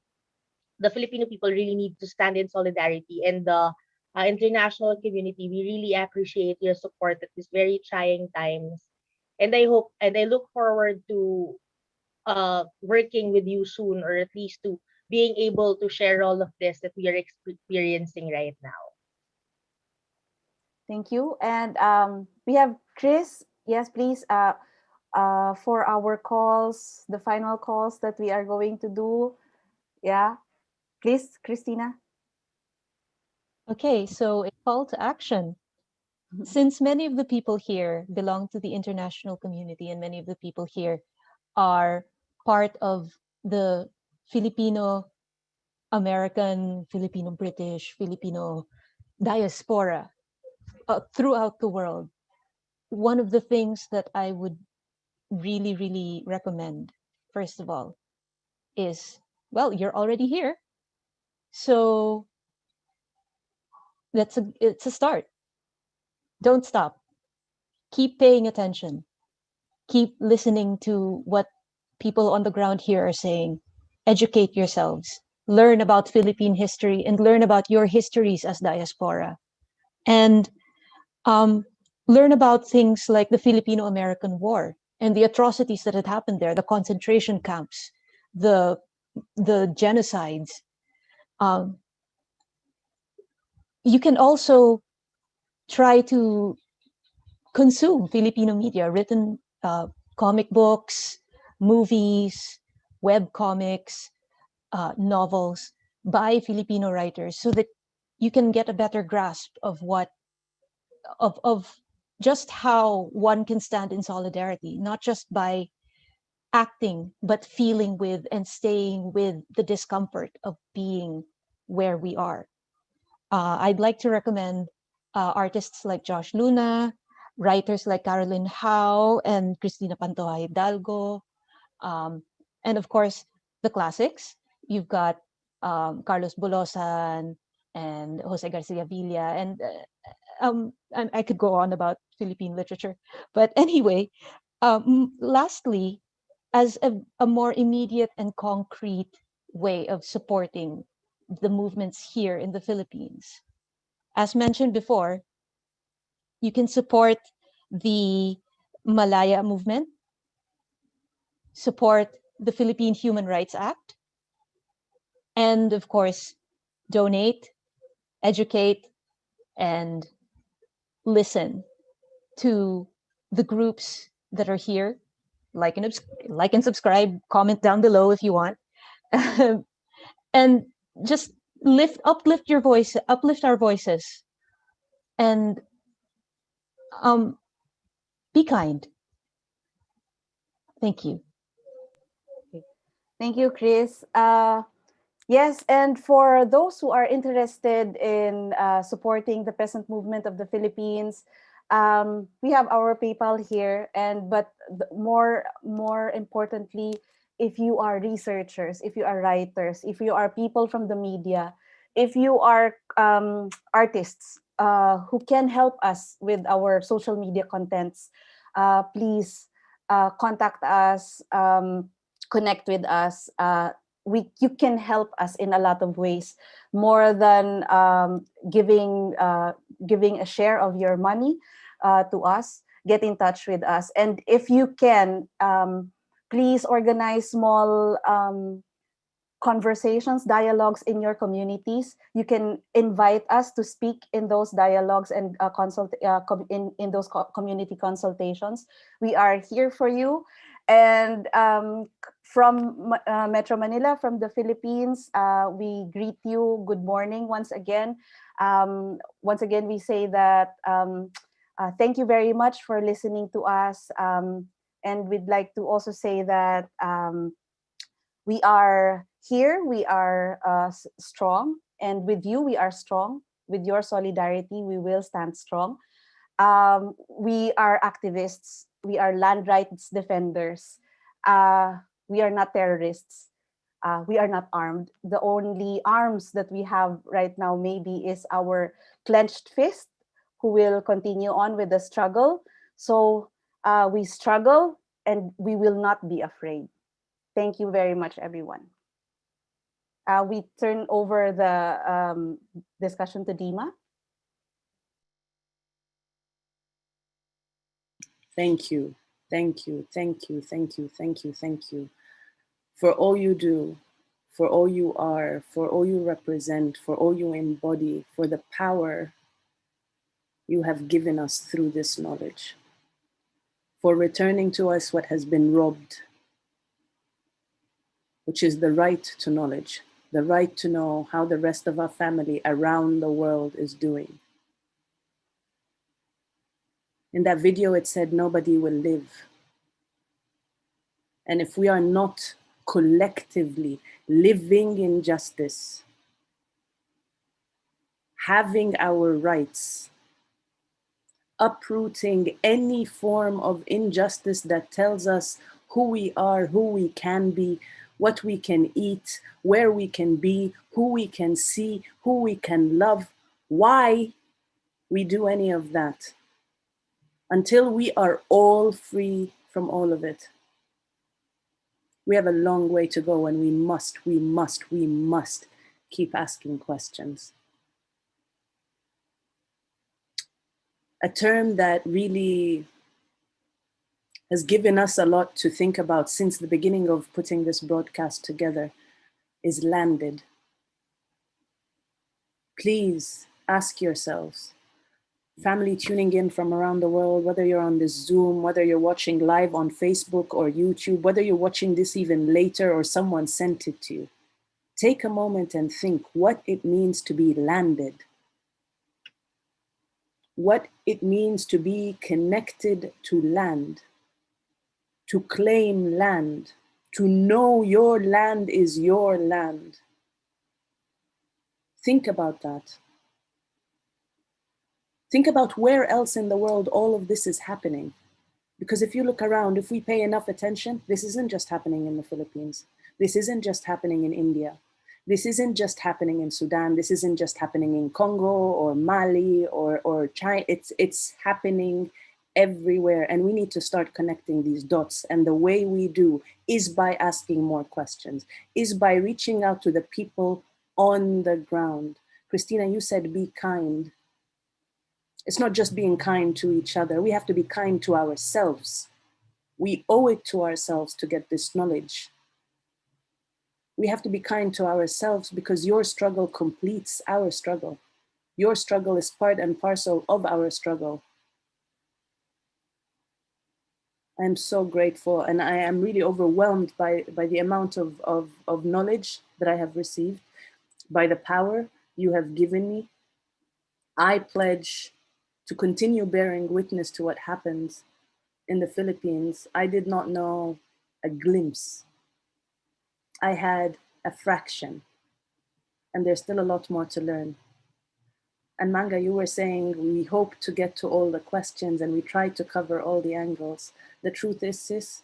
the Filipino people really need to stand in solidarity. And the international community, we really appreciate your support at these very trying times. And I hope and I look forward to working with you soon, or at least to being able to share all of this that we are experiencing right now. Thank you. And we have Chris. Yes, please. For our calls, the final calls that we are going to do. Yeah, please, Christina. Okay, so a call to action. Since many of the people here belong to the international community, and many of the people here are part of the Filipino American, Filipino British, Filipino diaspora throughout the world, one of the things that I would really, really recommend, first of all, is, well, you're already here. So it's a start. Don't stop. Keep paying attention. Keep listening to what people on the ground here are saying. Educate yourselves. Learn about Philippine history and learn about your histories as diaspora. And learn about things like the Filipino-American War and the atrocities that had happened there, the concentration camps, the genocides. You can also try to consume Filipino media, written comic books, movies, web comics, novels by Filipino writers, so that you can get a better grasp of of just how one can stand in solidarity, not just by acting, but feeling with and staying with the discomfort of being where we are. I'd like to recommend artists like Josh Luna, writers like Carolyn Howe and Christina Pantoja Hidalgo, and of course, the classics. You've got Carlos Bulosan and Jose Garcia Villa, and I could go on about Philippine literature. But anyway, lastly, as a more immediate and concrete way of supporting the movements here in the Philippines, as mentioned before, you can support the Malaya movement, support the Philippine Human Rights Act, and of course, donate, educate, and listen to the groups that are here. Like and subscribe, comment down below if you want. And just uplift your voice, uplift our voices, and be kind. Thank you. Thank you, Chris. Yes, and for those who are interested in supporting the peasant movement of the Philippines, we have our PayPal here, but more importantly, if you are researchers, if you are writers, if you are people from the media, if you are artists who can help us with our social media contents, please contact us, connect with us. You can help us in a lot of ways, more than giving a share of your money to us. Get in touch with us, and if you can, please organize small conversations, dialogues in your communities. You can invite us to speak in those dialogues and in those community consultations. We are here for you. And from Metro Manila, from the Philippines, we greet you. Good morning once again. Once again, we say that thank you very much for listening to us. And we'd like to also say that we are here, we are strong, and with you, we are strong. With your solidarity, we will stand strong. We are activists. We are land rights defenders. We are not terrorists. We are not armed. The only arms that we have right now maybe is our clenched fist, who will continue on with the struggle. So we struggle and we will not be afraid. Thank you very much, everyone. We turn over the discussion to Dima. Thank you, thank you, thank you, thank you, thank you, thank you for all you do, for all you are, for all you represent, for all you embody, for the power you have given us through this knowledge, for returning to us what has been robbed, which is the right to knowledge, the right to know how the rest of our family around the world is doing. In that video, it said nobody will live. And if we are not collectively living in justice, having our rights, uprooting any form of injustice that tells us who we are, who we can be, what we can eat, where we can be, who we can see, who we can love, why we do any of that, until we are all free from all of it. We have a long way to go, and we must keep asking questions. A term that really has given us a lot to think about since the beginning of putting this broadcast together is landed. Please ask yourselves, family tuning in from around the world, whether you're on this Zoom, whether you're watching live on Facebook or YouTube, whether you're watching this even later or someone sent it to you, take a moment and think what it means to be landed. what it means to be connected to land, to claim land, to know your land is your land. Think about that. Think about where else in the world all of this is happening. Because if you look around, if we pay enough attention, this isn't just happening in the Philippines. This isn't just happening in India. This isn't just happening in Sudan. This isn't just happening in Congo or Mali or China. It's happening everywhere. And we need to start connecting these dots. And the way we do is by asking more questions, is by reaching out to the people on the ground. Christina, you said be kind. It's not just being kind to each other. We have to be kind to ourselves. We owe it to ourselves to get this knowledge. We have to be kind to ourselves because your struggle completes our struggle. Your struggle is part and parcel of our struggle. I'm so grateful, and I am really overwhelmed by the amount of knowledge that I have received, by the power you have given me. I pledge to continue bearing witness to what happens in the Philippines. I did not know a glimpse. I had a fraction, and there's still a lot more to learn. And Manga, you were saying we hope to get to all the questions and we try to cover all the angles. The truth is, sis,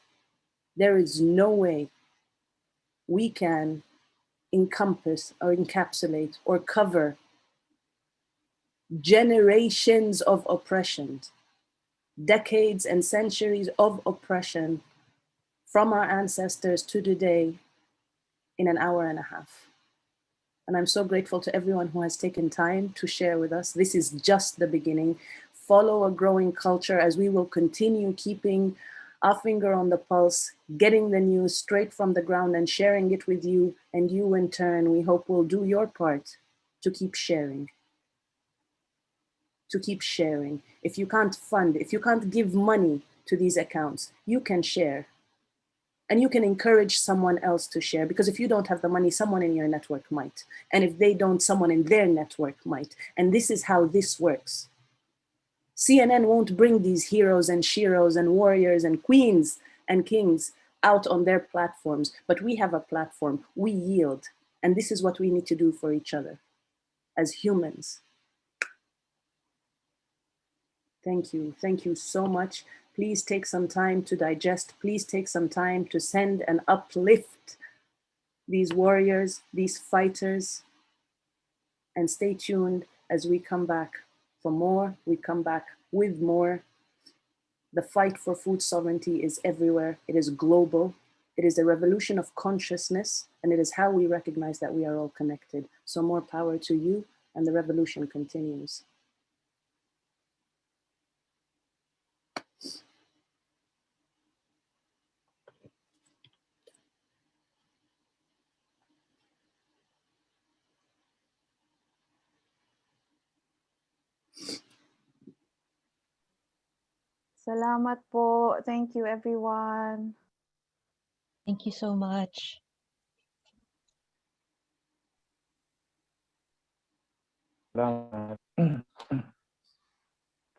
there is no way we can encompass or encapsulate or cover generations of oppression, decades and centuries of oppression from our ancestors to today in an hour and a half. And I'm so grateful to everyone who has taken time to share with us. This is just the beginning. Follow a growing culture as we will continue keeping our finger on the pulse, getting the news straight from the ground and sharing it with you. And you in turn, we hope will do your part to keep sharing. To keep sharing. If you can't fund, if you can't give money to these accounts, you can share. And you can encourage someone else to share, because if you don't have the money, someone in your network might. And if they don't, someone in their network might. And this is how this works. CNN won't bring these heroes and sheroes and warriors and queens and kings out on their platforms, but we have a platform, we yield. And this is what we need to do for each other as humans. Thank you so much. Please take some time to digest. Please take some time to send and uplift these warriors, these fighters, and stay tuned as we come back for more. We come back with more. The fight for food sovereignty is everywhere. It is global. It is a revolution of consciousness, and it is how we recognize that we are all connected. So more power to you, and the revolution continues. Salamat po. Thank you, everyone. Thank you so much.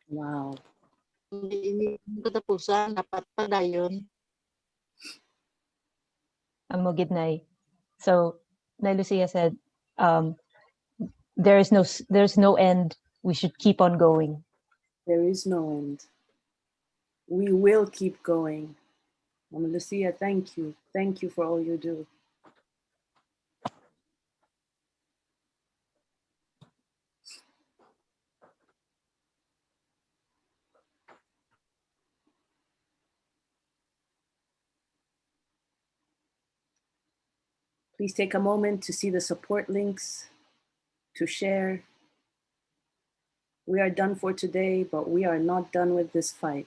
Wow. Hindi katapusan, dapat pa dayon. Amogidnay. So, Nay Lucia said, there's no end. We should keep on going. There is no end. We will keep going. Lucia, thank you. Thank you for all you do. Please take a moment to see the support links, to share. We are done for today, but we are not done with this fight.